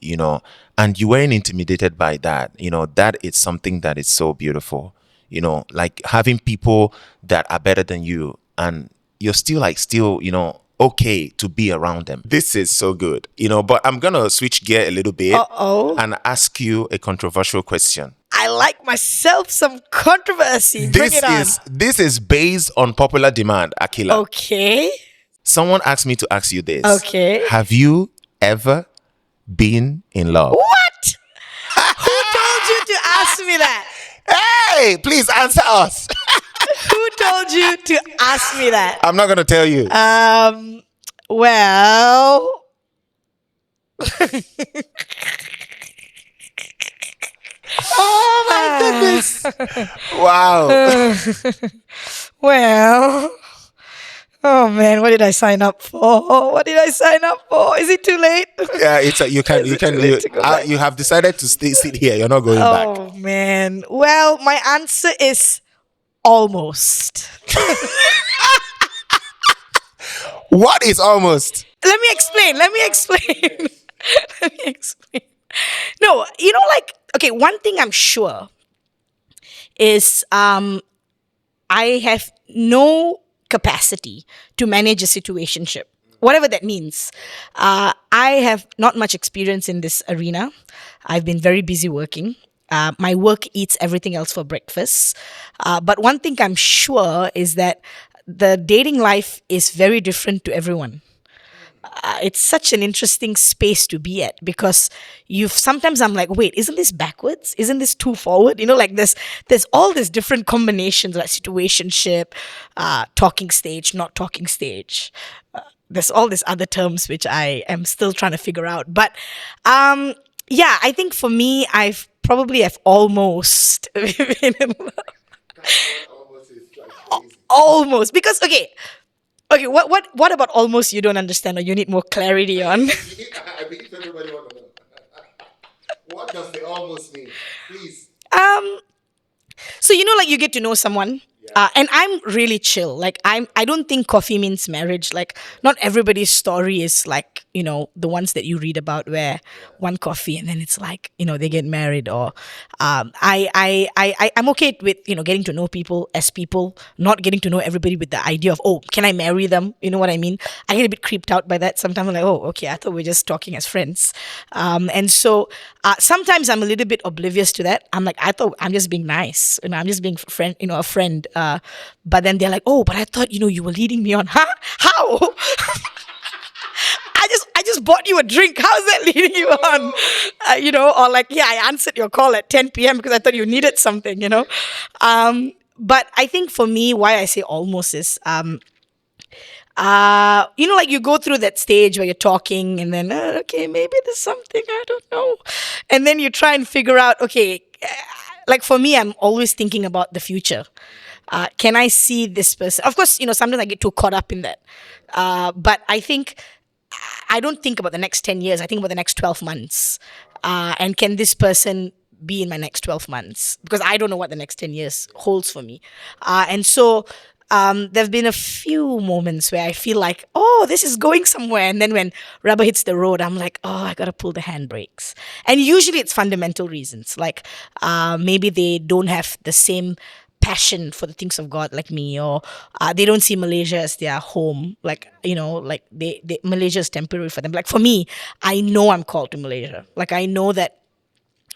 and you weren't intimidated by that. That is something that is so beautiful, like having people that are better than you, and you're still okay to be around them. This is so good, but I'm gonna switch gear a little bit Uh-oh. and ask you a controversial question. I like myself some controversy. Bring it on. This is based on popular demand, Aqila. Okay. Someone asked me to ask you this. Okay. Have you ever been in love? What? Who told you to ask me that? Hey, please answer us. Who told you to ask me that? I'm not gonna tell you. Well. Oh my goodness. Wow. Well. Oh man, what did I sign up for? What did I sign up for? Is it too late? Yeah, you have decided to sit here. You're not going back. Oh man. Well, my answer is almost. What is almost? Let me explain. Let me explain. No, okay, one thing I'm sure is I have no capacity to manage a situationship, whatever that means. I have not much experience in this arena. I've been very busy working. My work eats everything else for breakfast. But one thing I'm sure is that the dating life is very different to everyone. It's such an interesting space to be at, because sometimes I'm like, wait, isn't this backwards? Isn't this too forward? Like there's all these different combinations, like situationship, talking stage, not talking stage. There's all these other terms which I am still trying to figure out. But yeah, I think for me, I've almost been in love. Almost, because okay, what about almost you don't understand, or you need more clarity on? I believe everybody want to know. What does the almost mean? Please. So like you get to know someone, and I'm really chill. Like I don't think coffee means marriage. Like not everybody's story is like the ones that you read about where one coffee and then it's like they get married. Or I'm okay with getting to know people as people, not getting to know everybody with the idea of, oh, can I marry them? You know what I mean? I get a bit creeped out by that sometimes. I'm like, oh, okay, I thought we are just talking as friends. And so sometimes I'm a little bit oblivious to that. I'm like, I thought I'm just being nice, I'm just being a friend, But then they're like, oh, but I thought, you were leading me on. Huh? How? I just bought you a drink. How's that leading you on? Or like, yeah, I answered your call at 10 p.m. because I thought you needed something. But I think for me, why I say almost is, like you go through that stage where you're talking and then, okay, maybe there's something, I don't know. And then you try and figure out, okay, like for me, I'm always thinking about the future. Can I see this person? Of course, sometimes I get too caught up in that. But I think I don't think about the next 10 years. I think about the next 12 months. And can this person be in my next 12 months? Because I don't know what the next 10 years holds for me. And so there have been a few moments where I feel like, oh, this is going somewhere. And then when rubber hits the road, I'm like, oh, I got to pull the handbrakes. And usually it's fundamental reasons. Like maybe they don't have the same passion for the things of God like me, or they don't see Malaysia as their home. Like, like Malaysia is temporary for them. Like for me, I know I'm called to Malaysia. Like I know that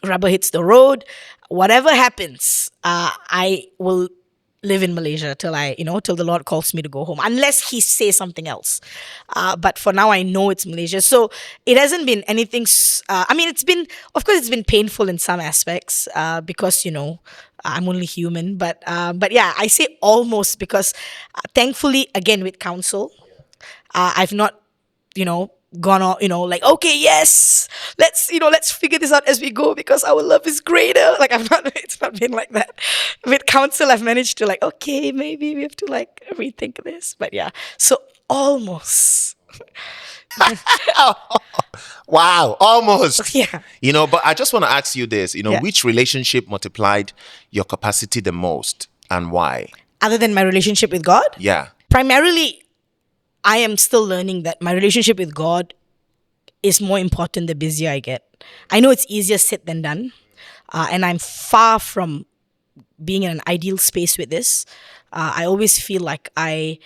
rubber hits the road, whatever happens, I will live in Malaysia till the Lord calls me to go home, unless He says something else. But for now, I know it's Malaysia. So it hasn't been anything. Of course, it's been painful in some aspects because I'm only human. But yeah, I say almost because thankfully, again with counsel, I've not, gone on, like, okay, yes, let's figure this out as we go because our love is greater. Like it's not been like that. With counsel, I've managed to like, okay, maybe we have to like rethink this. But yeah, so almost. Wow, almost. Yeah. But I just want to ask you this, Yeah. which relationship multiplied your capacity the most and why? Other than my relationship with God, Yeah. primarily, I am still learning that my relationship with God is more important the busier I get. I know it's easier said than done. And I'm far from being in an ideal space with this. I always feel like I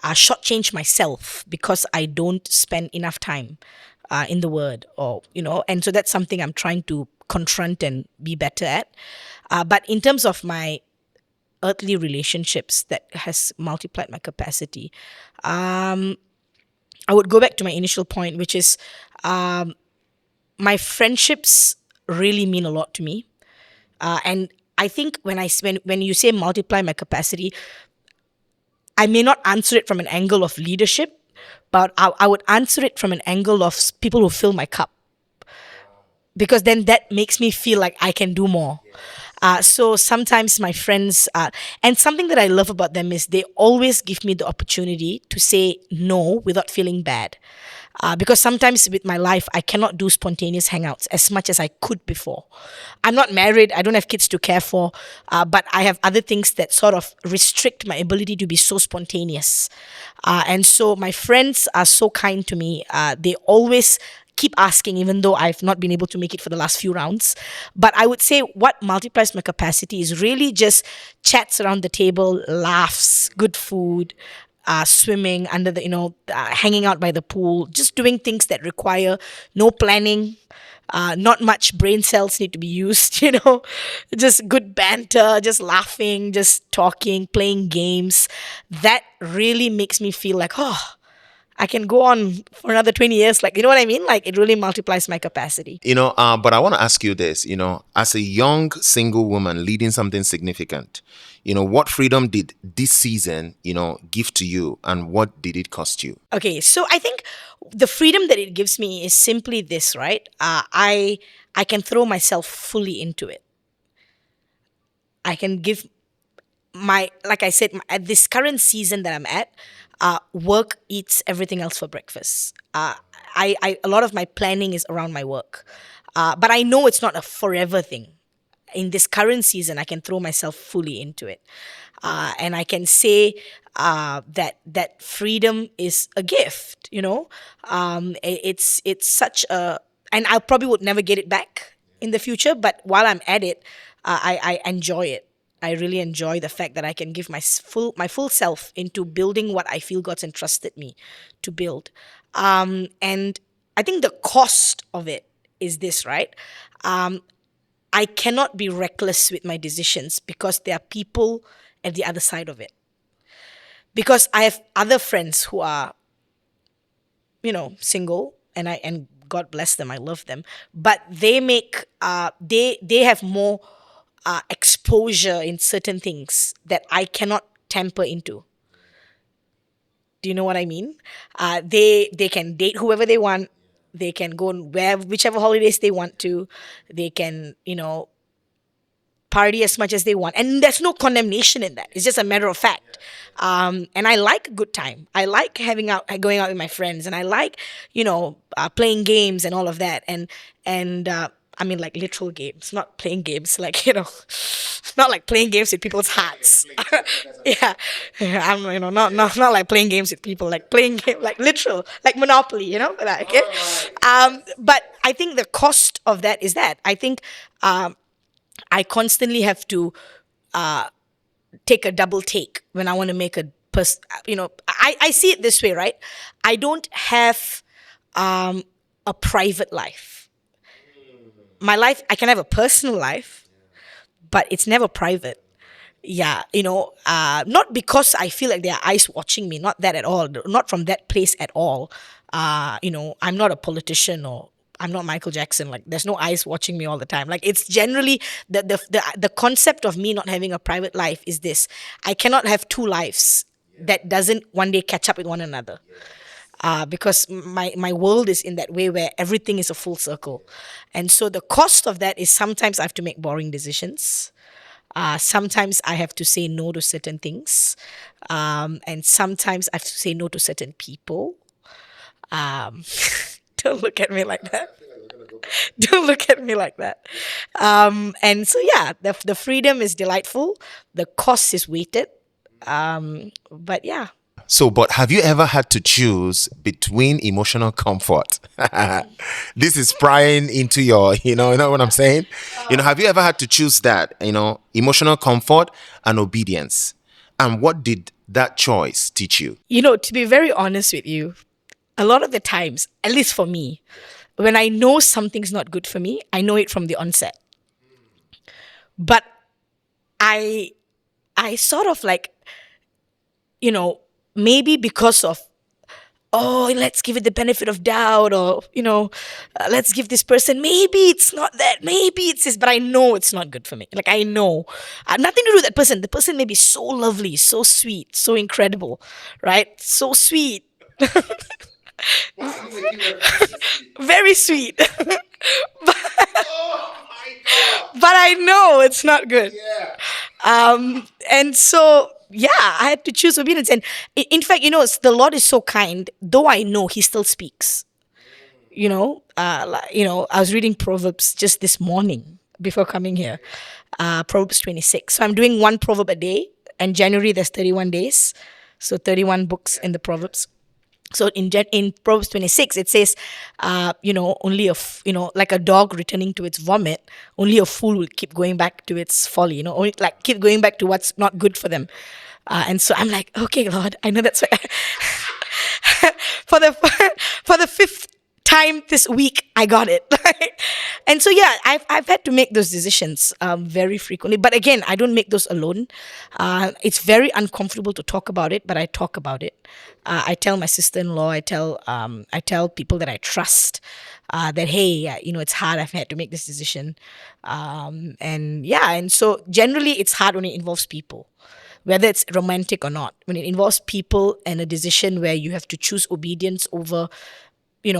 shortchange myself because I don't spend enough time in the Word, and so that's something I'm trying to confront and be better at. But in terms of my earthly relationships that has multiplied my capacity, I would go back to my initial point, which is my friendships really mean a lot to me. And I think when you say multiply my capacity, I may not answer it from an angle of leadership, but I would answer it from an angle of people who fill my cup. Because then that makes me feel like I can do more. So sometimes my friends, and something that I love about them is they always give me the opportunity to say no without feeling bad. Because sometimes with my life, I cannot do spontaneous hangouts as much as I could before. I'm not married, I don't have kids to care for, but I have other things that sort of restrict my ability to be so spontaneous. And so my friends are so kind to me. They always keep asking, even though I've not been able to make it for the last few rounds. But I would say what multiplies my capacity is really just chats around the table, laughs, good food, swimming under hanging out by the pool, just doing things that require no planning. Not much brain cells need to be used, just good banter, just laughing, just talking, playing games. That really makes me feel like, oh, I can go on for another 20 years. Like, you know what I mean? Like, it really multiplies my capacity. But I want to ask you this, as a young single woman leading something significant, what freedom did this season, give to you, and what did it cost you? Okay, so I think the freedom that it gives me is simply this, right? I can throw myself fully into it. I can give like I said, at this current season that I'm at, work eats everything else for breakfast. A lot of my planning is around my work, but I know it's not a forever thing. In this current season, I can throw myself fully into it, and I can say that freedom is a gift. It's such a, and I probably would never get it back in the future. But while I'm at it, I enjoy it. I really enjoy the fact that I can give my full self into building what I feel God's entrusted me to build. And I think the cost of it is this, right? I cannot be reckless with my decisions because there are people at the other side of it. Because I have other friends who are, single, and God bless them, I love them, but they have more exposure in certain things that I cannot tamper into. Do you know what I mean? They can date whoever they want. They can go on whichever holidays they want to. They can party as much as they want, and there's no condemnation in that. It's just a matter of fact. And I like a good time. I like going out with my friends, and I like playing games and all of that. And I mean, like, literal games, not playing games like not like playing games with people's hearts. Yeah, I'm not like playing games with people, like playing game like literal, like Monopoly, like. But I think the cost of that is that I think I constantly have to take a double take when I want to make I see it this way, right? I don't have a private life. My life, I can have a personal life, but it's never private. Yeah, not because I feel like there are eyes watching me, not that at all, not from that place at all. I'm not a politician, or I'm not Michael Jackson. Like, there's no eyes watching me all the time. Like, it's generally the concept of me not having a private life is this: I cannot have two lives that doesn't one day catch up with one another. Because my world is in that way where everything is a full circle. And so the cost of that is sometimes I have to make boring decisions. Sometimes I have to say no to certain things. And sometimes I have to say no to certain people. Um, don't look at me like that. Don't look at me like that. And so, yeah, the freedom is delightful. The cost is weighted. But yeah. So, but have you ever had to choose between emotional comfort? This is prying into your, you know what I'm saying? Have you ever had to choose that, emotional comfort and obedience? And what did that choice teach you? To be very honest with you, a lot of the times, at least for me, when I know something's not good for me, I know it from the onset. But I sort of like, maybe because of, oh, let's give it the benefit of doubt, or let's give this person, maybe it's not that, maybe it's this, but I know it's not good for me. Like, I know, nothing to do with that person. The person may be so lovely, so sweet, so incredible, right? So sweet. Very sweet. but, but I know it's not good. And so, yeah, I had to choose obedience. And in fact, the Lord is so kind. Though I know, He still speaks. I was reading Proverbs just this morning before coming here. Proverbs 26. So I'm doing one proverb a day. And January there's 31 days, so 31 books in the Proverbs. So in Proverbs 26, it says, only like a dog returning to its vomit, only a fool will keep going back to its folly, only like keep going back to what's not good for them. And so I'm like, okay, Lord, I know that's what for the fifth time this week, I got it. And so, yeah, I've had to make those decisions very frequently. But again, I don't make those alone. It's very uncomfortable to talk about it, but I talk about it. I tell my sister-in-law, I tell people that I trust that, hey, it's hard. I've had to make this decision. And so generally it's hard when it involves people, whether it's romantic or not. When it involves people and a decision where you have to choose obedience over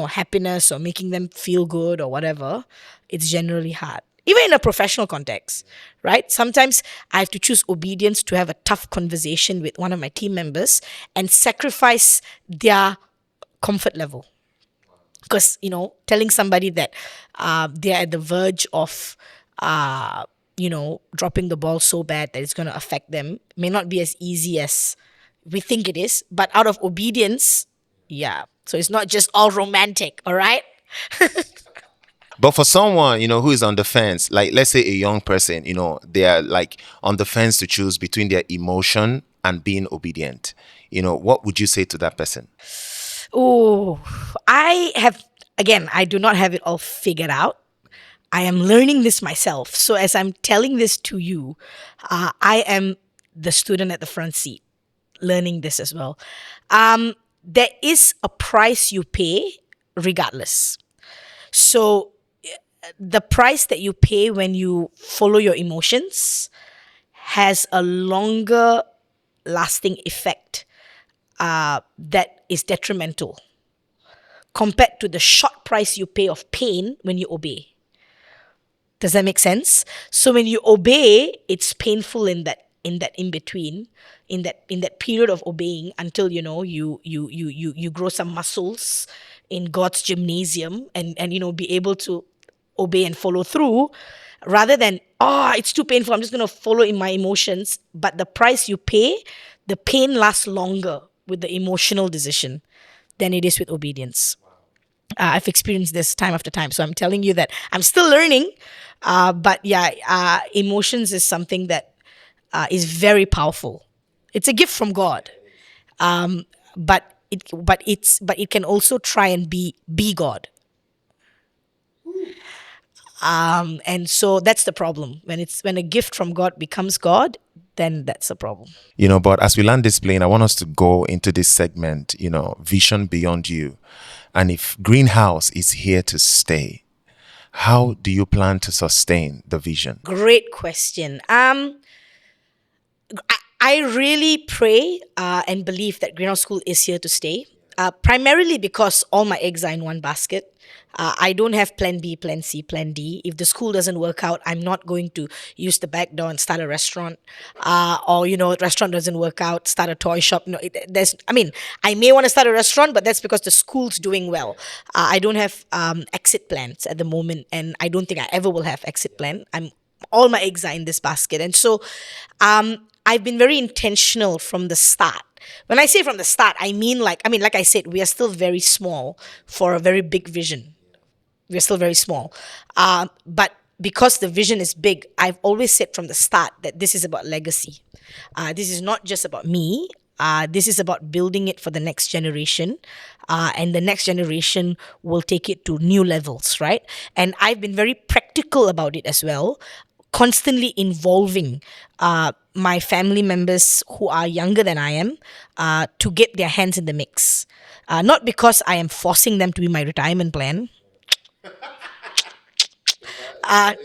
happiness or making them feel good or whatever, it's generally hard. Even in a professional context, right? Sometimes I have to choose obedience to have a tough conversation with one of my team members and sacrifice their comfort level. Because, telling somebody that they're at the verge of, dropping the ball so bad that it's going to affect them may not be as easy as we think it is. But out of obedience, yeah. So it's not just all romantic, all right? But for someone, who is on the fence, like let's say a young person, they are like on the fence to choose between their emotion and being obedient. What would you say to that person? Oh, I do not have it all figured out. I am learning this myself. So as I'm telling this to you, I am the student at the front seat learning this as well. There is a price you pay regardless. So the price that you pay when you follow your emotions has a longer lasting effect that is detrimental compared to the short price you pay of pain when you obey. Does that make sense? So when you obey, it's painful in that in between, in that period of obeying until you grow some muscles in God's gymnasium and be able to obey and follow through, rather than it's too painful, I'm just going to follow in my emotions. But the price you pay, the pain lasts longer with the emotional decision than it is with obedience. I've experienced this time after time. So I'm telling you that I'm still learning. But yeah, emotions is something that is very powerful. It's a gift from God. But it can also try and be God. And so that's the problem. When a gift from God becomes God, then that's the problem. But as we land this plane, I want us to go into this segment, vision beyond you. And if Greenhouse is here to stay, how do you plan to sustain the vision? Great question. I really pray and believe that Greenhouse School is here to stay. Primarily because all my eggs are in one basket. I don't have plan B, plan C, plan D. If the school doesn't work out, I'm not going to use the back door and start a restaurant. Or, restaurant doesn't work out, start a toy shop. No, I may want to start a restaurant, but that's because the school's doing well. I don't have exit plans at the moment, and I don't think I ever will have exit plan. All my eggs are in this basket. And so I've been very intentional from the start. When I say from the start, like I said, we are still very small for a very big vision. We're still very small. But because the vision is big, I've always said from the start that this is about legacy. This is not just about me. This is about building it for the next generation. And the next generation will take it to new levels, right? And I've been very practical about it as well, constantly involving my family members who are younger than I am to get their hands in the mix. Not because I am forcing them to be my retirement plan. But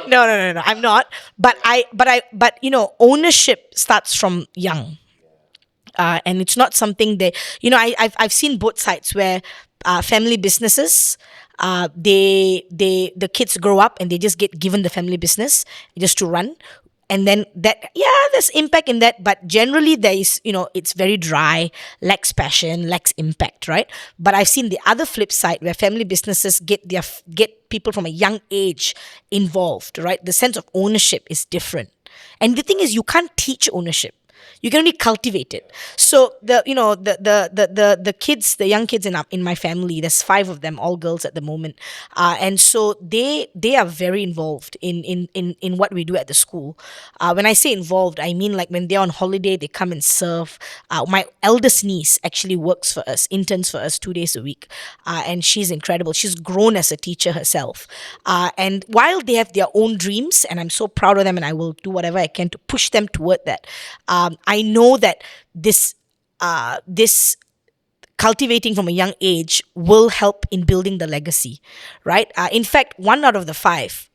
no, I'm not. But ownership starts from young. And it's not something that I've seen both sides where family businesses, the kids grow up and they just get given the family business just to run. And then there's impact in that, but generally there is, it's very dry, lacks passion, lacks impact, right? But I've seen the other flip side where family businesses get people from a young age involved, right? The sense of ownership is different. And the thing is, you can't teach ownership. You can only cultivate it. So the kids, the young kids in my family, there's 5 of them, all girls at the moment, and so they are very involved in what we do at the school. When I say involved, I mean like when they're on holiday, they come and serve. My eldest niece actually works for us, interns for us 2 days a week, and she's incredible. She's grown as a teacher herself, and while they have their own dreams, and I'm so proud of them, and I will do whatever I can to push them toward that. I know that this cultivating from a young age will help in building the legacy, right? In fact, 1 out of the 5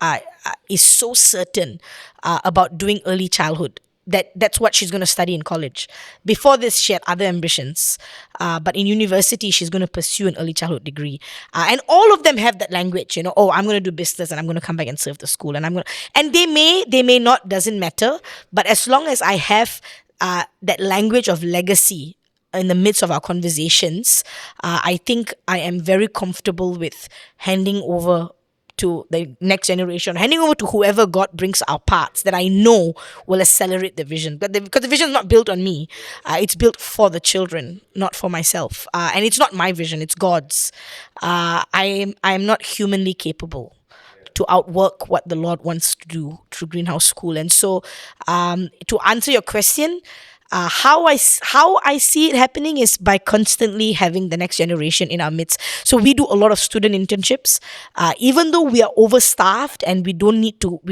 is so certain about doing early childhood that's what she's going to study in college. Before this, she had other ambitions, but in university, she's going to pursue an early childhood degree. And all of them have that language, I'm going to do business and I'm going to come back and serve the school, and they may not, doesn't matter. But as long as I have that language of legacy in the midst of our conversations, I think I am very comfortable with handing over to the next generation, handing over to whoever God brings our paths that I know will accelerate the vision. Because the vision is not built on me, it's built for the children, not for myself. And it's not my vision; it's God's. I am not humanly capable to outwork what the Lord wants to do through Greenhouse School. And so, to answer your question, How I see it happening is by constantly having the next generation in our midst. So we do a lot of student internships, even though we are overstaffed and we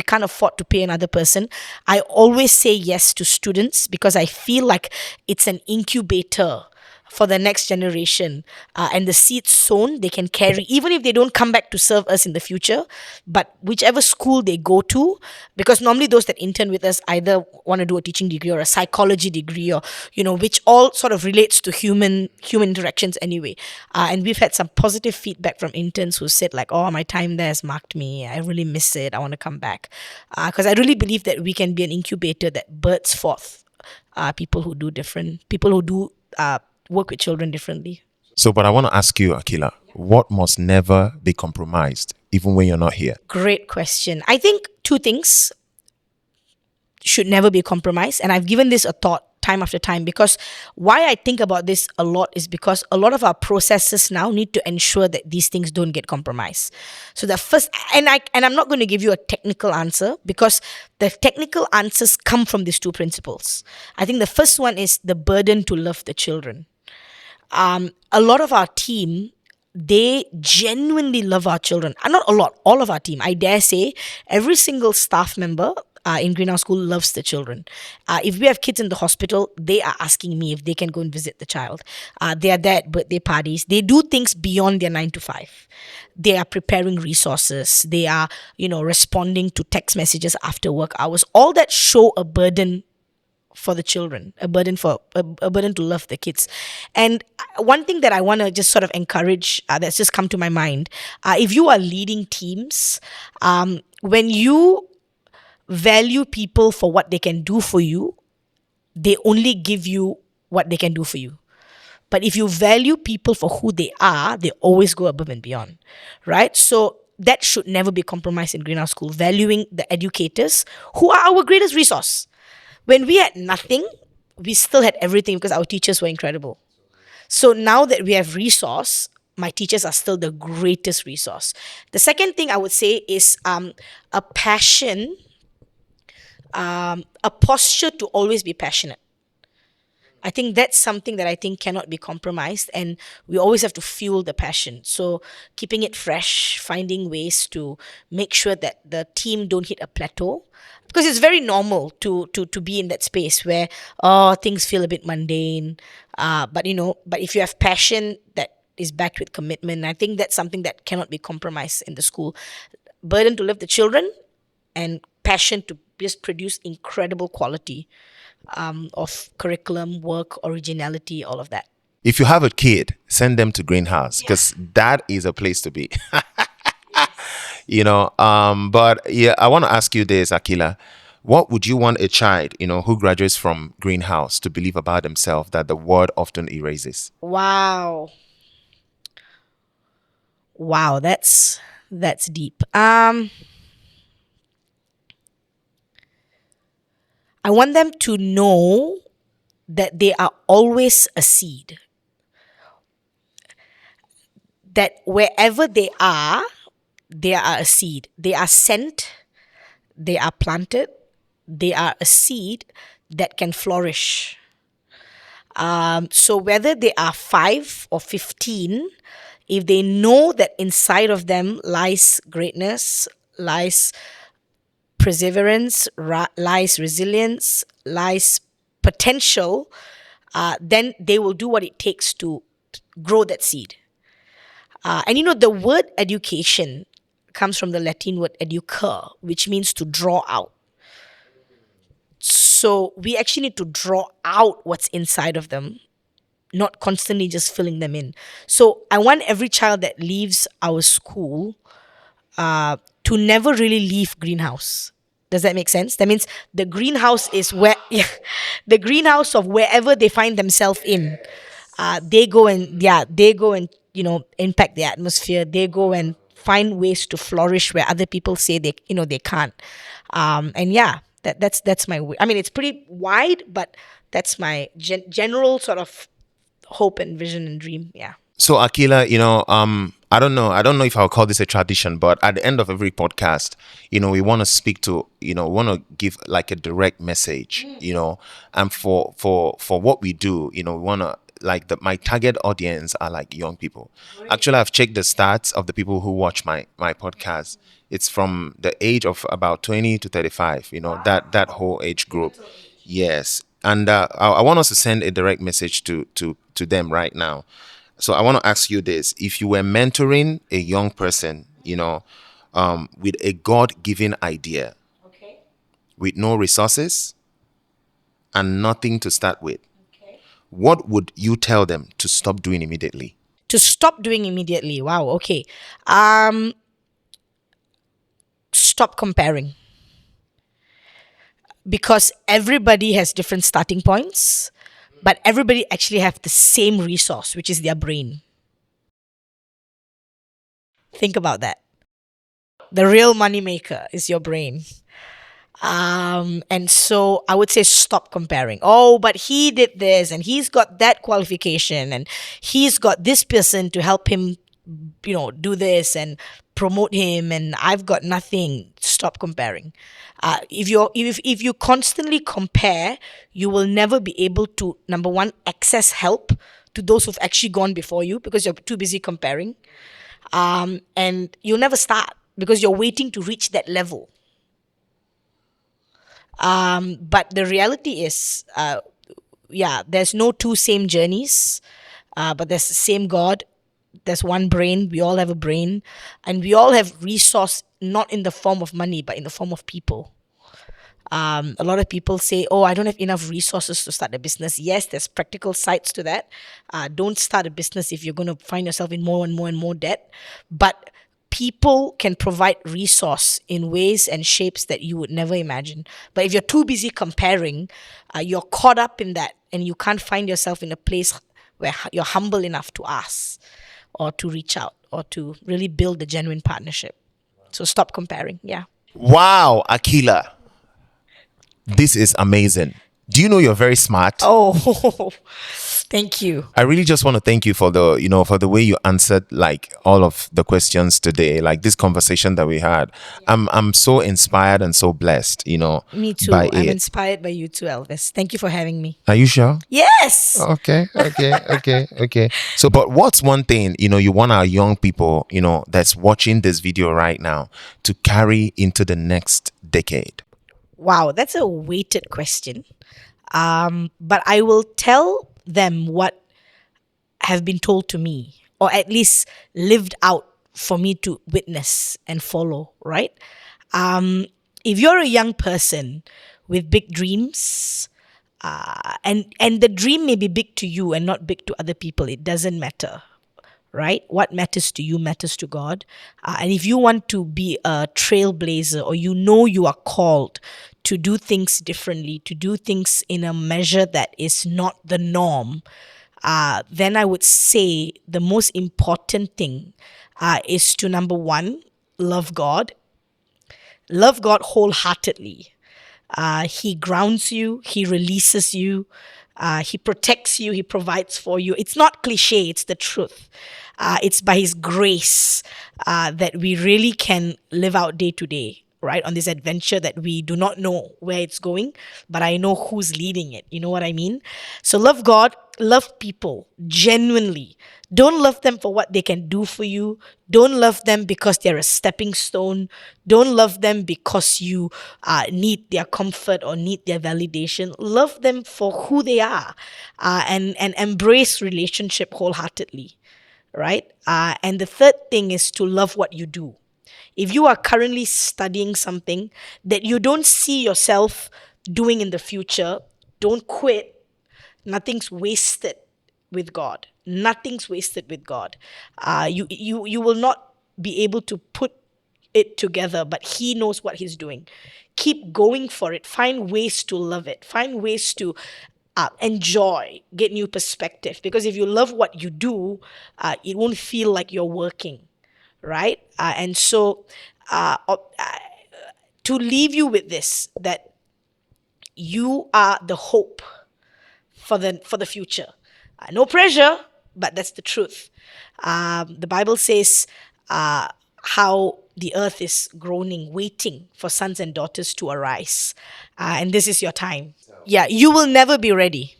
can't afford to pay another person. I always say yes to students because I feel like it's an incubator for the next generation, and the seeds sown they can carry even if they don't come back to serve us in the future, but whichever school they go to, because normally those that intern with us either want to do a teaching degree or a psychology degree, or which all sort of relates to human interactions anyway. And we've had some positive feedback from interns who said like, oh, my time there has marked me, I really miss it, I want to come back, because I really believe that we can be an incubator that births forth people who do work with children differently. So, but I want to ask you, Akila, what must never be compromised, even when you're not here? Great question. I think two things should never be compromised. And I've given this a thought time after time, because why I think about this a lot is because a lot of our processes now need to ensure that these things don't get compromised. So the first, and I'm not going to give you a technical answer because the technical answers come from these two principles. I think the first one is the burden to love the children. A lot of our team, they genuinely love our children. Not a lot, all of our team. I dare say every single staff member in Greenhouse School loves the children. If we have kids in the hospital, they are asking me if they can go and visit the child. They are there at birthday parties. They do things beyond their 9 to 5. They are preparing resources. They are, responding to text messages after work hours. All that show a burden for the children, a burden to love the kids. And one thing that I want to just sort of encourage, that's just come to my mind, if you are leading teams, when you value people for what they can do for you, they only give you what they can do for you. But if you value people for who they are, they always go above and beyond, right? So that should never be compromised in Greenhouse School, valuing the educators who are our greatest resource. When we had nothing, we still had everything because our teachers were incredible. So now that we have resource, my teachers are still the greatest resource. The second thing I would say is a passion, a posture to always be passionate. I think that's something that I think cannot be compromised, and we always have to fuel the passion. So keeping it fresh, finding ways to make sure that the team don't hit a plateau, because it's very normal to be in that space where things feel a bit mundane. But if you have passion that is backed with commitment, I think that's something that cannot be compromised in the school. Burden to love the children and passion to just produce incredible quality of curriculum, work, originality, all of that. If you have a kid, send them to Greenhouse because that is a place to be. But yeah, I want to ask you this, Akila. What would you want a child, who graduates from Greenhouse to believe about themselves that the world often erases? Wow. Wow, that's deep. I want them to know that they are always a seed. That wherever they are a seed. They are sent, they are planted, they are a seed that can flourish. So whether they are 5 or 15, if they know that inside of them lies greatness, lies perseverance, lies resilience, lies potential, then they will do what it takes to grow that seed. And the word education comes from the Latin word educare, which means to draw out. So we actually need to draw out what's inside of them, not constantly just filling them in. So I want every child that leaves our school to never really leave greenhouse. Does that make sense? That means the greenhouse is where, yeah, the greenhouse of wherever they find themselves in. They go and impact the atmosphere. They go and find ways to flourish where other people say they can't. And yeah, that's my way. I mean, it's pretty wide, but that's my general sort of hope and vision and dream. Yeah. So, Akila, I don't know. I don't know if I'll call this a tradition, but at the end of every podcast, we want to speak to, want to give like a direct message, and for what we do, we want to like my target audience are like young people. Actually, I've checked the stats of the people who watch my podcast. It's from the age of about 20 to 35, that whole age group. Yes. And I want us to send a direct message to them right now. So I want to ask you this: if you were mentoring a young person, with a God-given idea, with no resources and nothing to start with, what would you tell them to stop doing immediately? To stop doing immediately. Wow. Okay. Um, Stop comparing, because everybody has different starting points, but everybody actually have the same resource, which is their brain. Think about that. The real moneymaker is your brain. And so I would say stop comparing. Oh, but he did this and he's got that qualification and he's got this person to help him, do this and promote him, and I've got nothing. Stop comparing. If you constantly compare, you will never be able to, number one, access help to those who've actually gone before you, because you're too busy comparing. And you'll never start because you're waiting to reach that level. But the reality is, yeah, there's no two same journeys, but there's the same God. There's one brain. We all have a brain, and we all have resource, not in the form of money, but in the form of people. A lot of people say, "Oh, I don't have enough resources to start a business." Yes, there's practical sides to that. Don't start a business if you're going to find yourself in more and more and more debt. But people can provide resource in ways and shapes that you would never imagine. But if you're too busy comparing, you're caught up in that, and you can't find yourself in a place where you're humble enough to ask or to reach out or to really build a genuine partnership. So stop comparing. Yeah. Wow, Aqila, this is amazing. Do you know you're very smart? Oh, thank you. I really just want to thank you for for the way you answered like all of the questions today, like this conversation that we had. I'm so inspired and so blessed, Me too. by I'm it. inspired by you too, Elvis. Thank you for having me. Are you sure? Yes. Okay, okay, okay, okay. So, but what's one thing, you want our young people, that's watching this video right now to carry into the next decade? Wow, that's a weighted question. But I will tell them what have been told to me, or at least lived out for me to witness and follow, right? If you're a young person with big dreams, and the dream may be big to you and not big to other people, it doesn't matter, right? What matters to you matters to God. And if you want to be a trailblazer, or you are called to do things differently, to do things in a measure that is not the norm, then I would say the most important thing is to, number one, love God. Love God wholeheartedly. He grounds you, He releases you, He protects you, He provides for you. It's not cliche, it's the truth. It's by His grace that we really can live out day to day, right? On this adventure that we do not know where it's going, but I know who's leading it. You know what I mean? So love God, love people genuinely. Don't love them for what they can do for you. Don't love them because they're a stepping stone. Don't love them because you need their comfort or need their validation. Love them for who they are, and embrace relationship wholeheartedly, right? And the third thing is to love what you do. If you are currently studying something that you don't see yourself doing in the future, don't quit. Nothing's wasted with God. Nothing's wasted with God. You will not be able to put it together, but He knows what He's doing. Keep going for it. Find ways to love it. Find ways to enjoy, get new perspective. Because if you love what you do, it won't feel like you're working, right? And so, to leave you with this, that you are the hope for the future. No pressure. but that's the truth. The Bible says how the earth is groaning, waiting for sons and daughters to arise. And this is your time. Yeah, you will never be ready.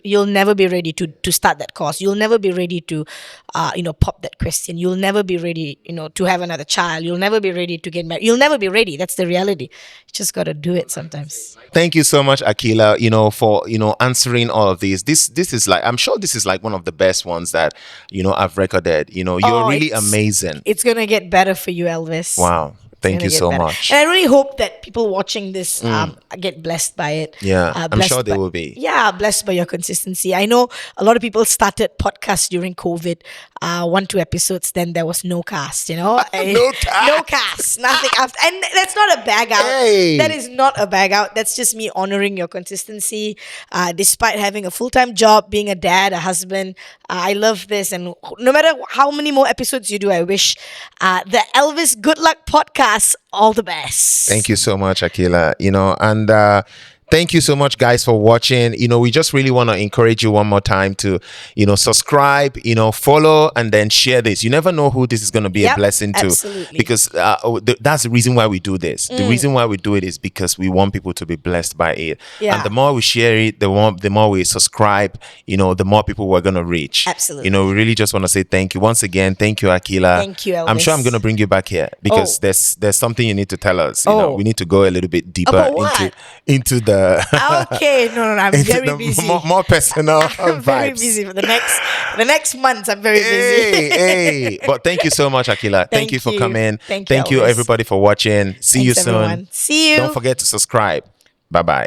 You'll never be ready to start that course. You'll never be ready to pop that question. You'll never be ready to have another child. You'll never be ready to get married. You'll never be ready. That's the reality. You just got to do it sometimes. Thank you so much, Aqila, for answering all of these. This is like, I'm sure this is like one of the best ones that I've recorded. You're Oh, really amazing. It's gonna get better for you, Elvis. Wow. Thank you Gonna get so better. much. And I really hope that people watching this get blessed by it. Yeah, I'm blessed sure they by- will be. Yeah, blessed by your consistency. I know a lot of people started podcasts during COVID, 1, 2 episodes, then there was no cast, No cast. No cast, nothing after. And that's not a bag out. Hey. That is not a bag out. That's just me honoring your consistency. Despite having a full-time job, being a dad, a husband, I love this. And no matter how many more episodes you do, I wish the Elvis Good Luck podcast all the best. Thank you so much, Aqila. And thank you so much, guys, for watching. We just really want to encourage you one more time to, subscribe, follow, and then share this. You never know who this is going to be a Yep, blessing to, absolutely. because that's the reason why we do this. The reason why we do it is because we want people to be blessed by it. Yeah. And the more we share it, the more we subscribe, the more people we're going to reach. Absolutely. We really just want to say thank you once again. Thank you, Aqila. Thank you, I'm sure I'm Elvis. going to bring you back here because Oh. there's something you need to tell us. Oh. We need to go a little bit deeper About what? into the Okay, no, I'm into very the busy. more personal I'm very vibes. busy for the next months. I'm very Hey, busy. hey. But thank you so much, Aqila. Thank you for you. coming. Thank you, Thank you, Elvis. everybody, for watching. See you Thanks, soon. everyone. See you. Don't forget to subscribe. Bye bye.